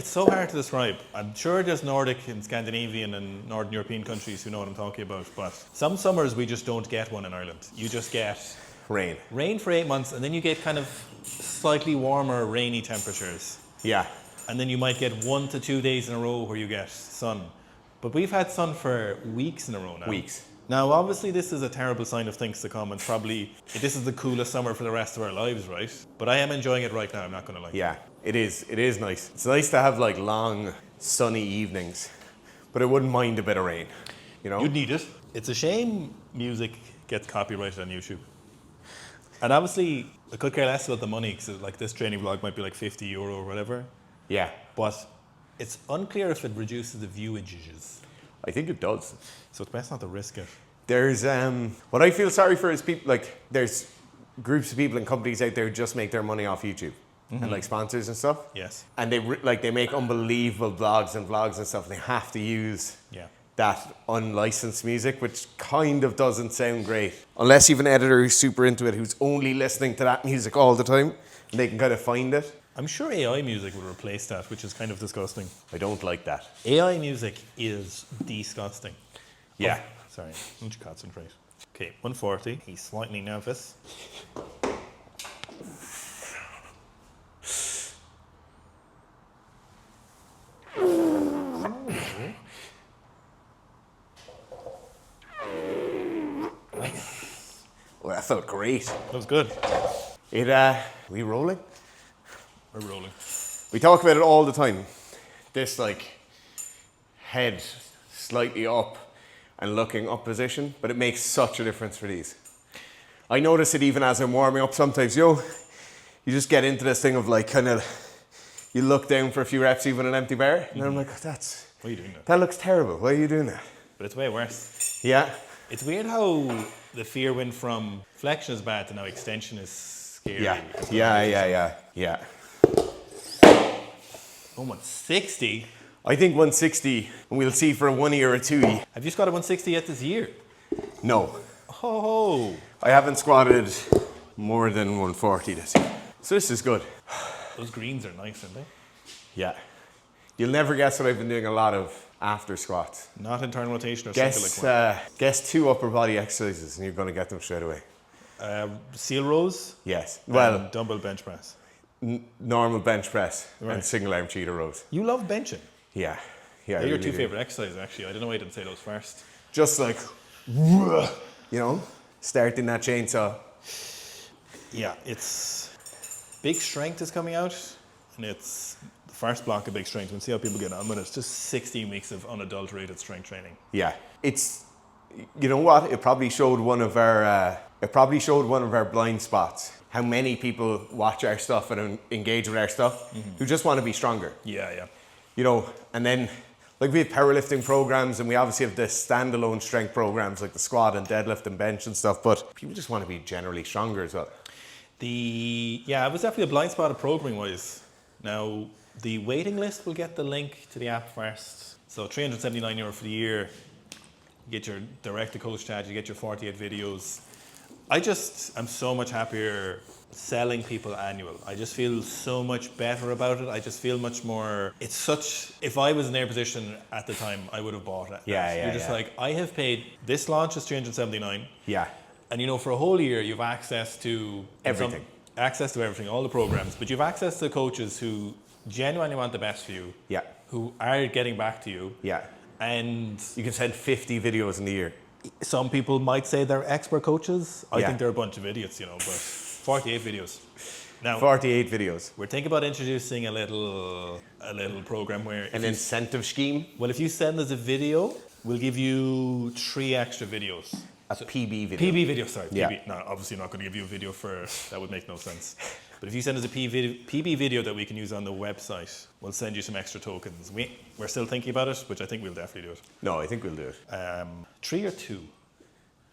so hard to describe. I'm sure there's Nordic and Scandinavian and Northern European countries who know what I'm talking about, but some summers we just don't get one in Ireland. You just get Rain. rain for 8 months and then you get kind of slightly warmer, rainy temperatures. Yeah. And then you might get 1 to 2 days in a row where you get sun. But we've had sun for weeks in a row now. Weeks. Now, obviously, this is a terrible sign of things to come, and probably this is the coolest summer for the rest of our lives, right? But I am enjoying it right now, I'm not going to lie. Yeah, it is. It is nice. It's nice to have like long, sunny evenings, but I wouldn't mind a bit of rain, you know? You'd need it. It's a shame music gets copyrighted on YouTube. And obviously, I could care less about the money, because like this training vlog might be like €50 or whatever. Yeah, But it's unclear if it reduces the viewages. I think it does. So it's best not to risk it. There's what I feel sorry for is people like there's groups of people and companies out there who just make their money off YouTube and like sponsors and stuff. Yes. And they make unbelievable blogs and vlogs and stuff. And they have to use Yeah. that unlicensed music, which kind of doesn't sound great. Unless you have an editor who's super into it, who's only listening to that music all the time, and they can kind of find it. I'm sure AI music would replace that, which is kind of disgusting. I don't like that. AI music is disgusting. Yeah. Oh, sorry, need to concentrate. Okay, 140. He's slightly nervous. Well, that felt great. That was good. We rolling? We're rolling. We talk about it all the time. This like head slightly up and looking up position, but it makes such a difference for these. I notice it even as I'm warming up sometimes. You just get into this thing of like kind of, you look down for a few reps even an empty bar, and I'm like, Why are you doing that? that looks terrible. Why are you doing that? But it's way worse. Yeah. It's weird how the fear went from flexion is bad to now extension is scary. Yeah. Oh, 160? I think 160, and we'll see for a 1 year or 2 year. Have you squatted 160 yet this year? No, Oh, I haven't squatted more than 140 this year. So this is good. those greens are nice, aren't they? Yeah. You'll never guess what I've been doing a lot of after squats. Not internal rotation or something Guess, like guess 2 upper body exercises and you're going to get them straight away. seal rows? Yes. Well, And dumbbell bench press. normal bench press Right. and single arm cheetah rows. You love benching. Yeah. They're Yeah. I your really two do. favorite exercises, actually. I don't know why I didn't say those first. Just like, you know, starting that chainsaw. Yeah, it's big strength is coming out, and it's the first block of big strength. We'll see how people get on, but it's just 16 weeks of unadulterated strength training. Yeah. It's, you know what? It probably showed one of our blind spots. How many people watch our stuff and engage with our stuff who just want to be stronger. Yeah. You know, and then like we have powerlifting programs and we obviously have the standalone strength programs like the squat and deadlift and bench and stuff, but people just want to be generally stronger as well. It was definitely a blind spot of programming wise. Now, the waiting list will get the link to the app first. So €379 for the year. You get your direct to coach chat, you get your 48 videos. I'm so much happier selling people annual. I just feel so much better about it. I just feel much more, if I was in their position at the time, I would have bought it. You're just like, I have paid, this launch is $379. Yeah. And you know, for a whole year, you've access to Everything. All the programs, but you've access to coaches who genuinely want the best for you. Yeah. Who are getting back to you. Yeah. And You can send 50 videos in the year. some people might say they're expert coaches. I Yeah. think they're a bunch of idiots, you know, but 48 videos. Now, 48 videos. we're thinking about introducing a little program where An incentive scheme. if you send us a video, we'll give you 3 extra videos. A PB video. PB video, sorry. Yeah. PB. No, obviously not going to give you a video for, that would make no sense. But if you send us a PB video that we can use on the website, we'll send you some extra tokens. We're still thinking about it, which I think we'll definitely do it. No, I think we'll do it. 3 or 2?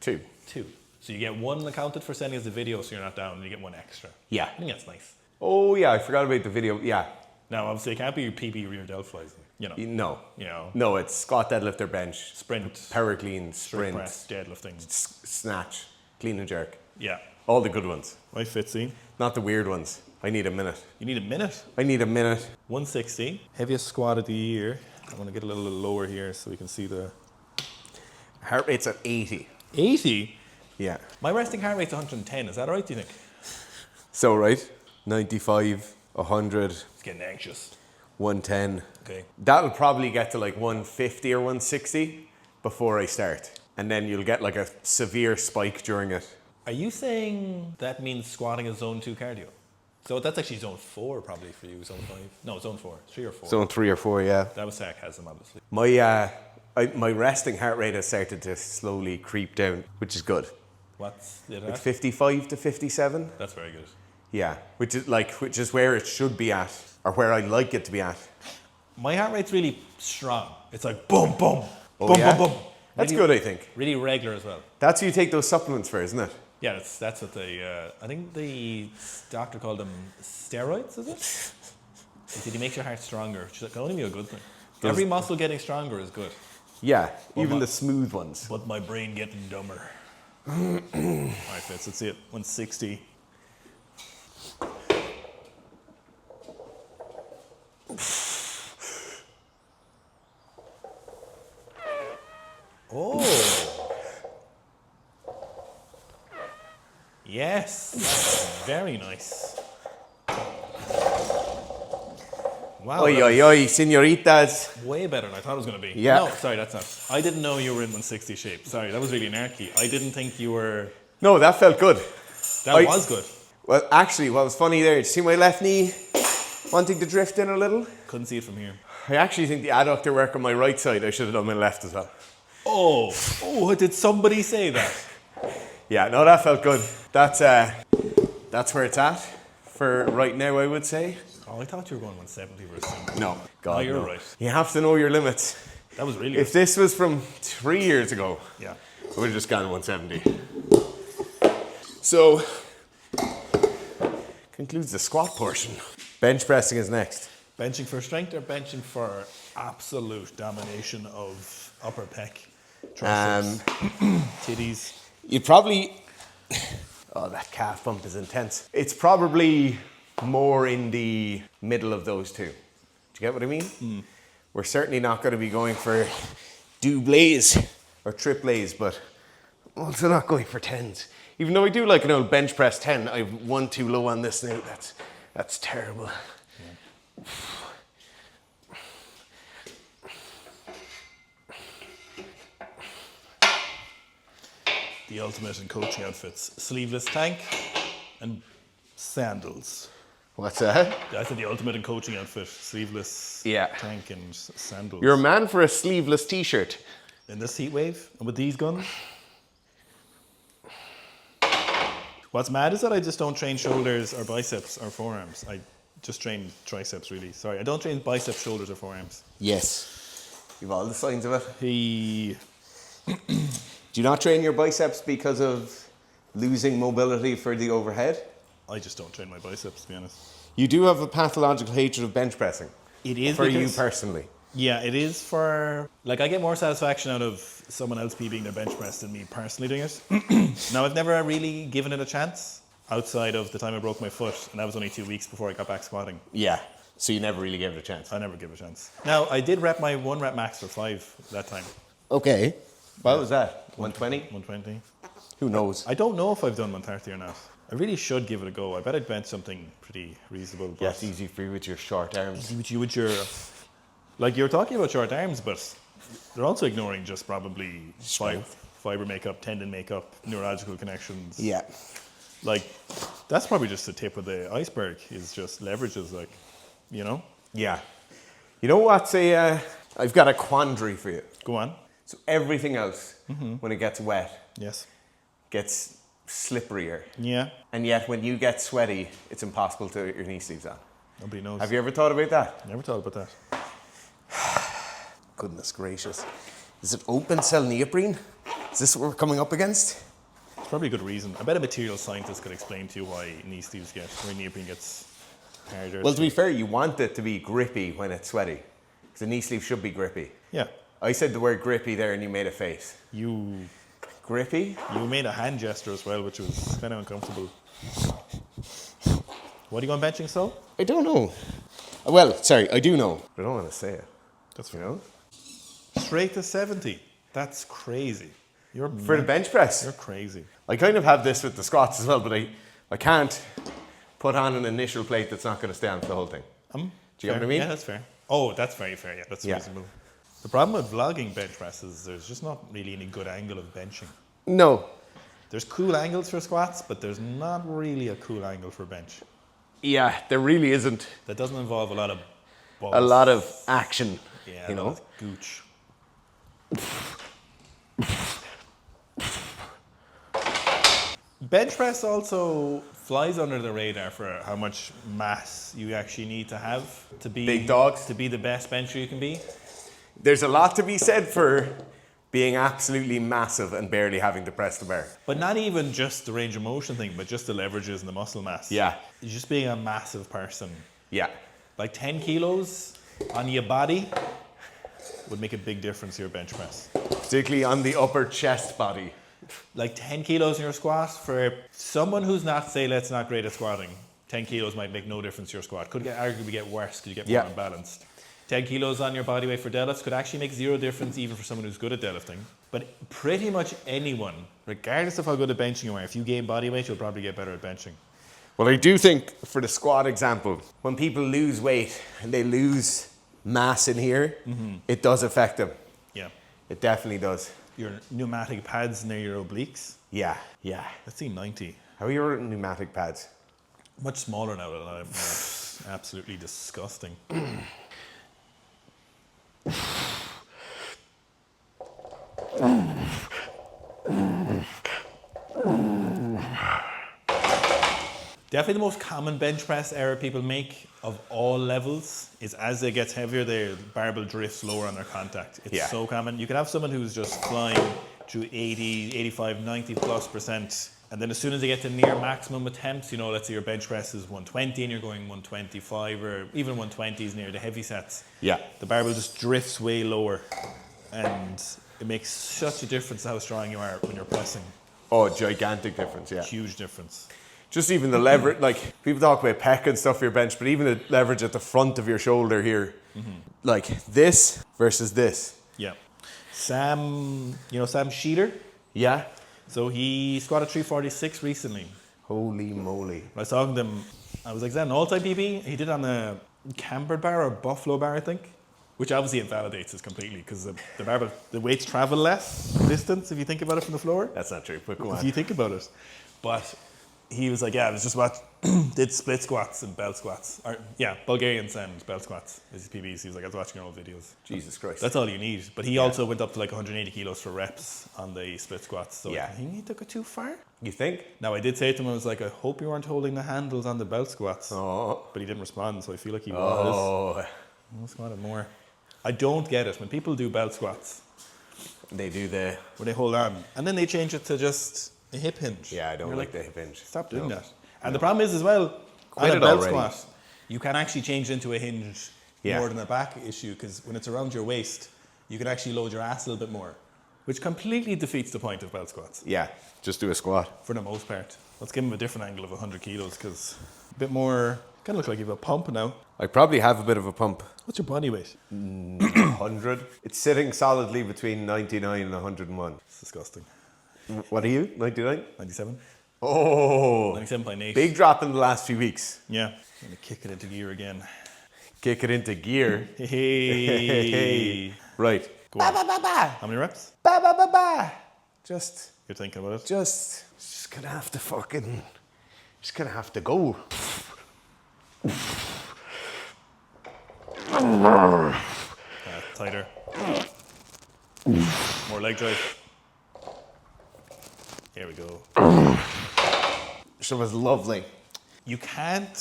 2. 2. So you get 1 accounted for sending us the video so you're not down, and you get 1 extra. Yeah. I think that's nice. Oh yeah, I forgot about the video. Yeah. Now, obviously, it can't be your PB rear deltoids, you know. No. You know, No, it's squat, deadlift, or bench. sprint, Power clean, strict sprint, press, deadlifting. snatch, clean and jerk. Yeah. All the good ones. Right, Fitzy. Not the weird ones. I need a minute. You need a minute. I need a minute. 160. Heaviest squat of the year. I'm going to get a little lower here so we can see the... Heart rate's at 80. 80? Yeah. My resting heart rate's 110. Is that all right, do you think? So, right? 95, 100, It's getting anxious. 110. Okay. That'll probably get to like 150 or 160 before I start. And then you'll get like a severe spike during it. Are you saying that means squatting is zone 2 cardio? So that's actually zone 4 probably for you, zone 5. No, zone 4. 3 or 4. Zone 3 or 4, yeah. That was sarcasm, obviously. My resting heart rate has started to slowly creep down, which is good. What's the Like 55 to 57. That's very good. Yeah, which is where it should be at, or where I'd like it to be at. My heart rate's really strong. It's like boom, boom, Oh, boom, yeah? boom, boom. That's Really- good, I think. Really regular as well. That's what you take those supplements for, isn't it? Yeah, that's what they. I think the doctor called them steroids. Is it? He said he makes your heart stronger, which can only be a good thing. Every muscle getting stronger is good, Yeah, Well, even my- the smooth ones. but my brain getting dumber. All right, Fitz, let's see it. 160. Oh. Yes, that's very nice. Wow, Oi, that oi, oi, senoritas. was way better than I thought it was going to be. Yeah. No, sorry, that's not. I didn't know you were in 160 shape. Sorry, that was really narky. I didn't think you were. No, that felt good. That I- was good. Well, actually, what was funny there, did you see my left knee wanting to drift in a little? Couldn't see it from here. I actually think the adductor work on my right side, I should have done my left as well. Oh, did somebody say that? Yeah, no, that felt good. That's where it's at for right now, I would say. Oh, I thought you were going 170 for a second. No, God, Oh, you're no. right. You have to know your limits. That was really If this was from 3 years ago, Yeah. I would have just gone 170. So, concludes the squat portion. Bench pressing is next. Benching for strength or benching for absolute domination of upper pec, triceps, titties? You'd probably... Oh, that calf bump is intense. It's probably more in the middle of those two. Do you get what I mean? We're certainly not going to be going for doublés or triplés, but I'm also not going for 10s. Even though I do like an old bench press 10, I've one too low on this now. That's terrible. Yeah. The ultimate in coaching outfits: sleeveless tank and sandals. What's that? I said the ultimate in coaching outfit: sleeveless Yeah. tank and sandals. You're a man for a sleeveless t-shirt. In this heat wave and with these guns. What's mad is that I just don't train shoulders or biceps or forearms. I just train triceps, really. Sorry, I don't train biceps, shoulders, or forearms. Yes. You've all the signs of it. Do you not train your biceps because of losing mobility for the overhead? I just don't train my biceps, to be honest. You do have a pathological hatred of bench pressing. It is For you because- personally. Yeah, it is for... Like, I get more satisfaction out of someone else PBing their bench press than me personally doing it. Now, I've never really given it a chance outside of the time I broke my foot, and that was only 2 weeks before I got back squatting. Yeah. So you never really gave it a chance. I never give it a chance. Now, I did rep my 1 rep max for 5 that time. Okay. What was that? 120? 120. Who knows? I don't know if I've done 130 or not. I really should give it a go. I bet I'd bench something pretty reasonable. But Yeah, it's easy for you with your short arms. easy with your... Like, you're talking about short arms, but they're also ignoring just probably fiber makeup, tendon makeup, neurological connections. Yeah. Like, that's probably just the tip of the iceberg, is just leverages, like, you know? Yeah. You know what's I've got a quandary for you. Go on. So everything else, when it gets wet, Yes. gets slipperier. Yeah. And yet when you get sweaty, it's impossible to get your knee sleeves on. Nobody knows. Have you ever thought about that? Never thought about that. Goodness gracious. Is it open cell neoprene? Is this what we're coming up against? It's probably a good reason. I bet a material scientist could explain to you why knee sleeves why neoprene gets harder. Well, to be fair, you want it to be grippy when it's sweaty. Because the knee sleeve should be grippy. Yeah. I said the word grippy there and you made a face. You Grippy? made a hand gesture as well, which was kind of uncomfortable. What are you going benching, so? I don't know. Well, sorry, I do know. I don't want to say it. That's You know? Straight to 70. That's crazy. You're For the bench press. You're crazy. I kind of have this with the squats as well, but I can't put on an initial plate that's not going to stay on for the whole thing. Do you get what I mean? Yeah, that's fair. Oh, that's very fair. Yeah, that's Yeah. reasonable. The problem with vlogging bench press is there's just not really any good angle of benching. No. There's cool angles for squats, but there's not really a cool angle for bench. Yeah, there really isn't That doesn't involve a lot of balls. a lot of action. Yeah, you a lot know? of gooch. Bench press also flies under the radar for how much mass you actually need to have to be Big dogs. to be the best bencher you can be. There's a lot to be said for being absolutely massive and barely having to press the bar. But not even just the range of motion thing, but just the leverages and the muscle mass. Yeah. Just being a massive person. Yeah. Like 10 kilos on your body would make a big difference to your bench press. Particularly on the upper chest body. Like 10 kilos in your squat, for someone who's not, say, let's not great at squatting, 10 kilos might make no difference to your squat. Could arguably get worse because you get more Yeah. unbalanced. 10 kilos on your body weight for deadlifts could actually make zero difference even for someone who's good at deadlifting. But pretty much anyone, regardless of how good at benching you are, if you gain body weight, you'll probably get better at benching. Well, I do think for the squat example, when people lose weight and they lose mass in here, it does affect them. Yeah. It definitely does. Your pneumatic pads near your obliques. Yeah. Yeah. Let's see 90. How are your pneumatic pads? Much smaller now than I'm absolutely disgusting. Definitely the most common bench press error people make of all levels is as they get heavier, their barbell drifts lower on their contact. It's so common. You can have someone who's just flying through 80, 85, 90 plus %. And then as soon as they get to near maximum attempts, you know, let's say your bench press is 120 and you're going 125 or even 120 is near the heavy sets. Yeah. The barbell just drifts way lower. And it makes such a difference how strong you are when you're pressing. Oh, gigantic difference, yeah. Huge difference. Just even the leverage, like people talk about pec and stuff for your bench, but even the leverage at the front of your shoulder here, like this versus this. Yeah. Sam Sheeter? Yeah. So he squatted 346 recently. Holy moly. I was talking to him, I was like, is that an all-time PB? He did it on a cambered bar or buffalo bar, I think. Which obviously invalidates us completely because the weights travel less distance if you think about it from the floor. That's not true, but go If on. you think about it. But he was like, yeah, I was just did split squats and belt squats. Bulgarians and belt squats is his PBs. He was like, I was watching your old videos. Jesus Christ. That's all you need. But he also went up to like 180 kilos for reps on the split squats. So Yeah. I think he took it too far. You think? Now, I did say to him, I was like, I hope you weren't holding the handles on the belt squats. Oh. But he didn't respond, so I feel like he was. Oh. He squatted more. I don't get it. When people do belt squats, They do the... where they hold on, and then they change it to just a hip hinge. Yeah, I don't You're like the hip hinge. Stop doing No. that. And the problem is as well, Quit on a it belt already. squat, you can actually change it into a hinge Yeah. more than a back issue, because when it's around your waist, you can actually load your ass a little bit more, which completely defeats the point of belt squats, Yeah, just do a squat. for the most part. Let's give him a different angle of 100 kilos, because a bit more, kind of look like you have a pump now. I probably have a bit of a pump. What's your body weight? 100. It's sitting solidly between 99 and 101. It's disgusting. What are you? 99? 97? Oh. 97.8. Big drop in the last few weeks. Yeah. I'm going to kick it into gear again. Kick it into gear. Hey. Right. Go on. Ba, ba, ba. How many reps? Ba, ba, ba, ba. Just You're thinking about it? just gonna have to go. Tighter. More leg drive. Here we go. So it was lovely. You can't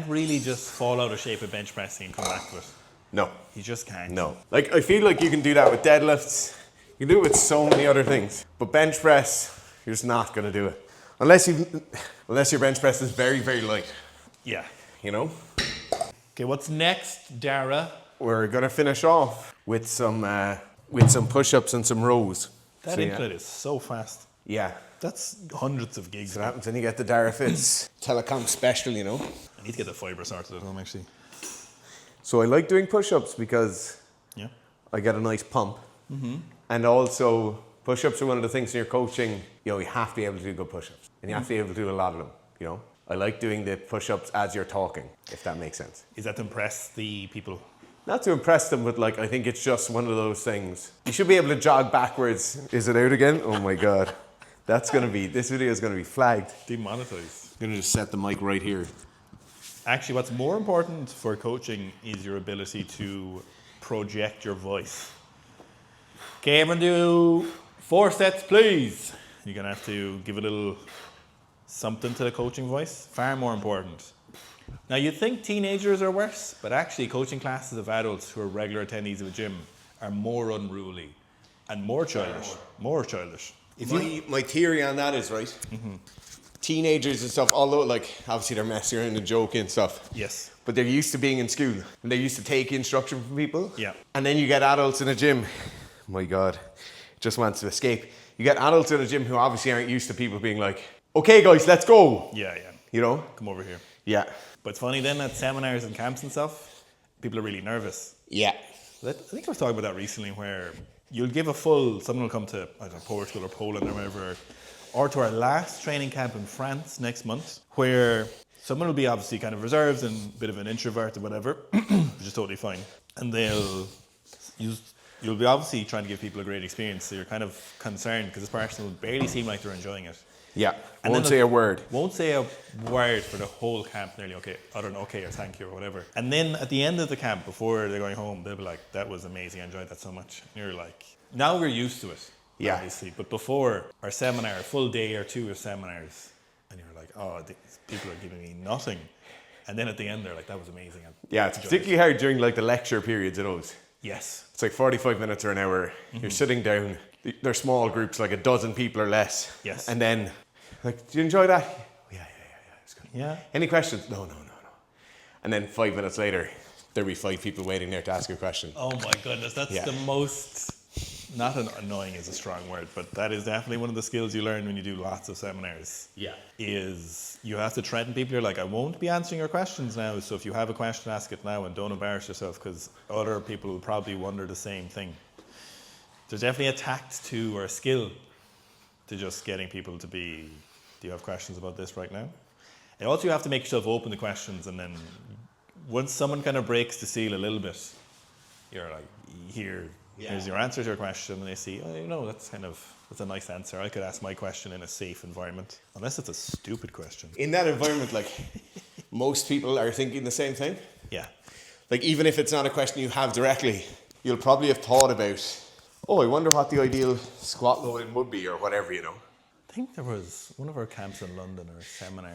really just fall out of shape with bench pressing and come back to it. No, You just can't. no. Like, I feel like you can do that with deadlifts. You can do it with so many other things. But bench press, you're just not gonna do it. Unless your bench press is very, very light, Yeah. you know? Okay, what's next, Dara? We're gonna finish off with some push-ups and some rows. That So, incline is so fast. Yeah. That's hundreds of gigs. So what happens when you get the Dara Fits telecom special, you know? I need to get the fibre sorted at home, actually. So I like doing push-ups because Yeah. I get a nice pump. And also, push-ups are one of the things in your coaching, you know, you have to be able to do good push-ups. And you have to be able to do a lot of them, you know? I like doing the push-ups as you're talking, if that makes sense. Is that to impress the people? Not to impress them, but like, I think it's just one of those things. You should be able to jog backwards. Is it out again? Oh my God. This video is gonna be flagged. Demonetized. I'm gonna just set the mic right here. Actually, what's more important for coaching is your ability to project your voice. Okay, everyone do 4 sets, please. You're gonna have to give a little something to the coaching voice. Far more important. Now, you'd think teenagers are worse, but actually coaching classes of adults who are regular attendees of a gym are more unruly and more childish. More childish. My theory on that is, right, teenagers and stuff, although like obviously they're messing around and joking and stuff, Yes. but they're used to being in school and they're used to taking instruction from people. Yeah. And then you get adults in a gym, my God, it just wants to escape. You get adults in a gym who obviously aren't used to people being like, okay guys, let's go. Yeah. You know? Come over here. Yeah. But it's funny then at seminars and camps and stuff, people are really nervous. Yeah. I think I was talking about that recently, where you'll give someone will come to, I don't know, Portugal or Poland or wherever, or to our last training camp in France next month, where someone will be obviously kind of reserved and a bit of an introvert or whatever, which is totally fine. And you'll be obviously trying to give people a great experience, so you're kind of concerned because this person will barely seem like they're enjoying it. Yeah. And Won't then say a word. Won't say a word for the whole camp nearly, okay, other than okay or thank you or whatever. And then at the end of the camp, before they're going home, they'll be like, that was amazing, I enjoyed that so much. And you're like, now we're used to it, Yeah. obviously. But before our seminar, a full day or two of seminars, and you're like, oh, these people are giving me nothing. And then at the end, they're like, that was amazing. Yeah, it's particularly hard during like the lecture periods of those. Yes. It's like 45 minutes or an hour. You're sitting down. They're small groups, like a dozen people or less. Yes. And then, like, did you enjoy that? Yeah. It's good. Yeah. Any questions? No. And then 5 minutes later, there'll be 5 people waiting there to ask a question. Oh my goodness, that's Yeah. the most, not annoying is a strong word, but that is definitely one of the skills you learn when you do lots of seminars. Yeah. Is you have to threaten people. You're like, I won't be answering your questions now, so if you have a question, ask it now and don't embarrass yourself, because other people will probably wonder the same thing. There's definitely a tact to, or a skill to just getting people to be, do you have questions about this right now? And also you have to make yourself open to questions, and then once someone kind of breaks the seal a little bit, you're like, here's your answer to your question, and they see, oh, that's a nice answer. I could ask my question in a safe environment, unless it's a stupid question. In that environment, like, most people are thinking the same thing. Yeah. Like, even if it's not a question you have directly, you'll probably have thought about, I wonder what the ideal squat loading would be, or whatever, you know. I think there was one of our camps in London, or a seminar,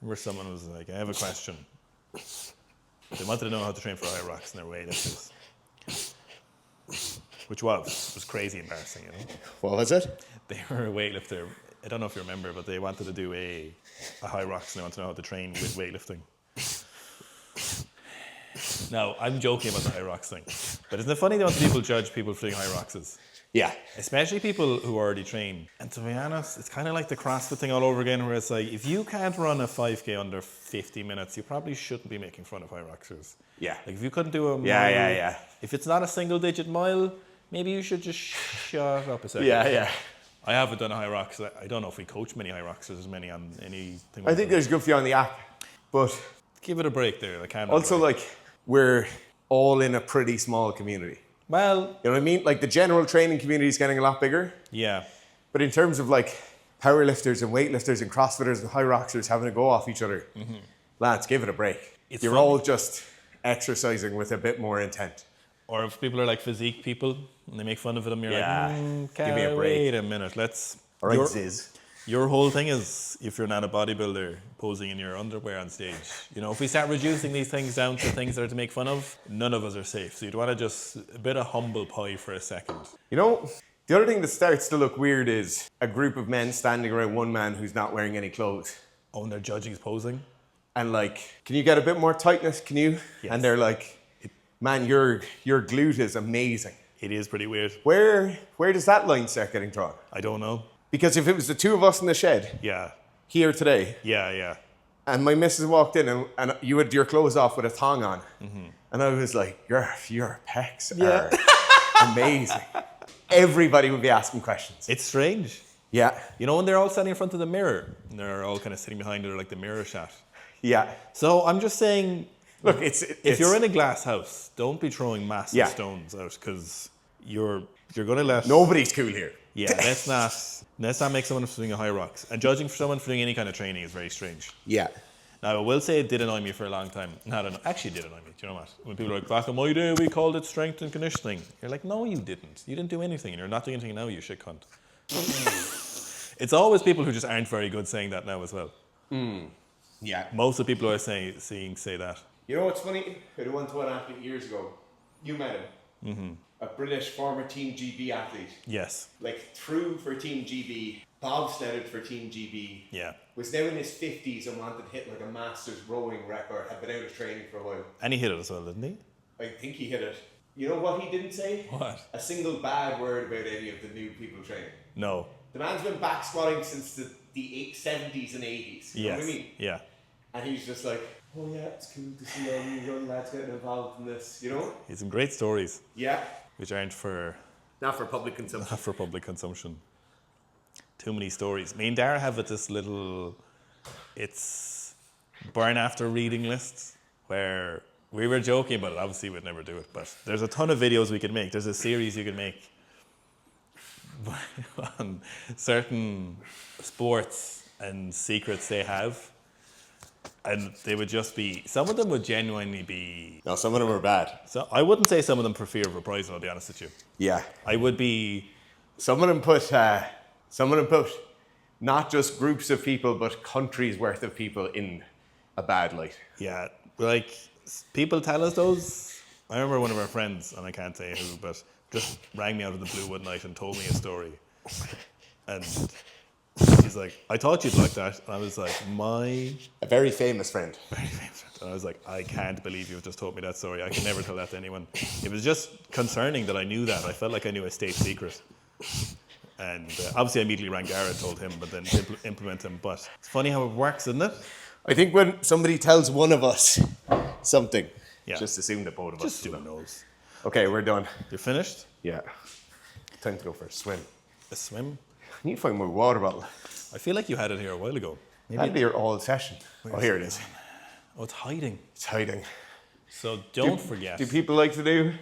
where someone was like, I have a question. They wanted to know how to train for high rocks in their weightlifters. Which was crazy embarrassing, you know. What was it? They were a weightlifter. I don't know if you remember, but they wanted to do a high rocks, and they wanted to know how to train with weightlifting. Now, I'm joking about the high rocks thing, but isn't it funny that people judge people for doing high rocks? Yeah. Especially people who already train. And to be honest, it's kind of like the CrossFit thing all over again, where it's like, if you can't run a 5K under 50 minutes, you probably shouldn't be making fun of high rockers. Yeah. Like, if you couldn't do a mile, Yeah. if it's not a single digit mile, maybe you should just shut up a second. Yeah. I haven't done a high rocks. I don't know if we coach many high rocks. There's many on anything. I think there's good for you on the app, but Give it a break there. I can't. also, like, we're all in a pretty small community. Well, You know what I mean? Like, the general training community is getting a lot bigger, yeah. but in terms of, like, powerlifters and weightlifters and crossfitters and high rockers having to go off each other, lads, give it a break. It's You're fun. all just exercising with a bit more intent. Or if people are like physique people and they make fun of them, you're Yeah. like, Give me a break. Wait a minute. All right, Ziz. Your whole thing is, if you're not a bodybuilder, posing in your underwear on stage. You know, if we start reducing these things down to things that are to make fun of, none of us are safe. So you'd want to just a bit of humble pie for a second. You know, the other thing that starts to look weird is a group of men standing around one man who's not wearing any clothes. Oh, and they're judging his posing. And like, can you get a bit more tightness? Can you? Yes. And they're like, man, your glute is amazing. It is pretty weird. Where does that line start getting drawn? I don't know. Because if it was the two of us in the shed Yeah. here today, Yeah. and my missus walked in and you had your clothes off with a thong on, and I was like, your pecs are amazing. Everybody would be asking questions. It's strange. Yeah, You know, when they're all standing in front of the mirror and they're all kind of sitting behind it, like the mirror shot. yeah. So I'm just saying, Look, if you're in a glass house, don't be throwing massive Yeah. stones out, because you're going to let... nobody's cool here. Yeah, let's not make someone for doing a high rocks. And judging for someone for doing any kind of training is very strange. Yeah. Now, I will say it did annoy me for a long time. Actually, it did annoy me. Do you know what? When people are like, back in my day, we called it strength and conditioning. You're like, no, you didn't. You didn't do anything, and you're not doing anything now, you shit cunt. It's always people who just aren't very good saying that now as well. Yeah. Most of the people who are seeing say that. You know what's funny? I went to an athlete years ago. You met him. Mm-hmm. A British former Team GB athlete. Yes. Like, threw for Team GB, bobsledded for Team GB. Yeah. Was now in his 50s and wanted to hit like a Masters rowing record. Had been out of training for a while. And he hit it as well, didn't he? I think he hit it. You know what he didn't say? What? A single bad word about any of the new people training. No. The man's been back squatting since the 70s and 80s. You know what I mean? Yeah. And he's just like, oh yeah, it's cool to see all you young lads getting involved in this, you know? He's some great stories, Yeah. which aren't for Not for public consumption. not for public consumption. Too many stories. Me and Dara have this little, it's burn after reading list, where we were joking about it. Obviously, we'd never do it, but there's a ton of videos we could make. There's a series you could make on certain sports and secrets they have. And they would just be, some of them would genuinely be, No, some of them are bad. so I wouldn't say some of them for fear of reprisal, I'll be honest with you. Yeah. I would be, Some of them put not just groups of people, but countries worth of people in a bad light. yeah, like people tell us those. I remember one of our friends, and I can't say who, but just rang me out of the blue one night and told me a story. And he's like, I thought you'd like that. And I was like, A very famous friend. very famous friend. And I was like, I can't believe you've just told me that story. I can never tell that to anyone. It was just concerning that I knew that. I felt like I knew a state secret. And obviously I immediately rang Garrett, told him, but then implement him. But it's funny how it works, isn't it? I think when somebody tells one of us something, Yeah. just assume that both of us Just do who it. knows. Okay, we're done. You're finished? Yeah. Time to go for a swim. A swim? I need to find my water bottle. I feel like you had it here a while ago. That'd be your all session. Oh, here it is. Oh, it's hiding. It's hiding. So don't forget. Do people like to do?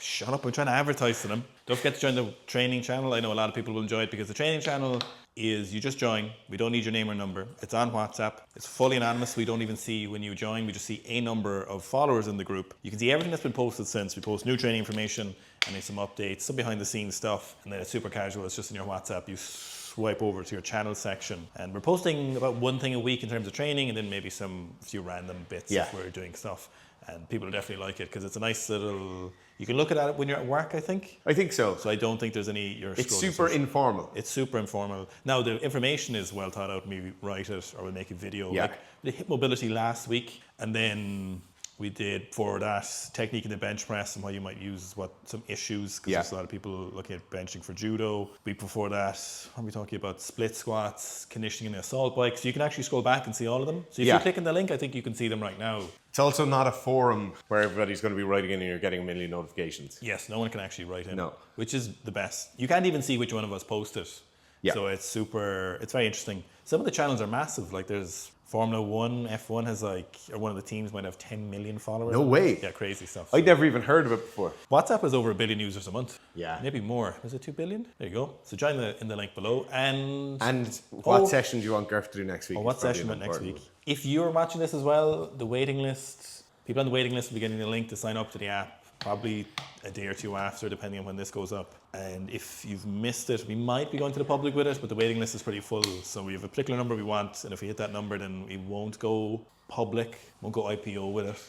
Shut up, I'm trying to advertise to them. Don't forget to join the training channel. I know a lot of people will enjoy it because the training channel is you just join. We don't need your name or number. It's on WhatsApp. It's fully anonymous. We don't even see when you join. We just see a number of followers in the group. You can see everything that's been posted since. We post new training information and there's some updates, some behind the scenes stuff. And then it's super casual. It's just in your WhatsApp. You swipe over to your channel section. And we're posting about one thing a week in terms of training and then maybe a few random bits Yeah. if we're doing stuff. And people will definitely like it because it's a nice little, you can look at it when you're at work, I think. I think so. So I don't think there's any, It's super informal. It's super informal. Now the information is well thought out. Maybe write it or we'll make a video. Yeah. Like we did hip mobility last week, and then we did for that technique in the bench press and what you might use, some issues because Yeah. there's a lot of people looking at benching for judo. Week before that, what are we talking about? Split squats, conditioning in the assault bike. So you can actually scroll back and see all of them. So if Yeah. you click on the link, I think you can see them right now. It's also not a forum where everybody's going to be writing in and you're getting a million notifications. Yes, no one can actually write in. No. Which is the best. You can't even see which one of us posted. Yeah. So it's very interesting. Some of the channels are massive. Like there's Formula One, F1 has or one of the teams might have 10 million followers. No way. Yeah, crazy stuff. I'd never even heard of it before. WhatsApp has over 1 billion users a month. Yeah. Maybe more. Is it 2 billion? There you go. So join in the link below. And What session do you want Garth to do next week? what It's probably session went next important week? If you're watching this as well, the waiting list, people on the waiting list will be getting the link to sign up to the app probably a day or two after, depending on when this goes up. And if you've missed it, we might be going to the public with it, but the waiting list is pretty full. So we have a particular number we want, and if we hit that number, then we won't go public, won't go IPO with it.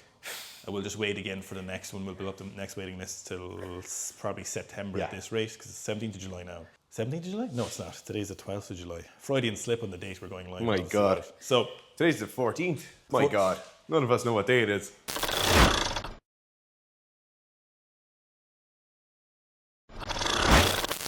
And we'll just wait again for the next one. We'll build up the next waiting list till probably September at this rate, because it's 17th of July now. 17th of July? No, it's not. Today's the 12th of July. Freudian slip on the date we're going live. Oh my on, God. So Today's the 14th. My God. None of us know what day it is.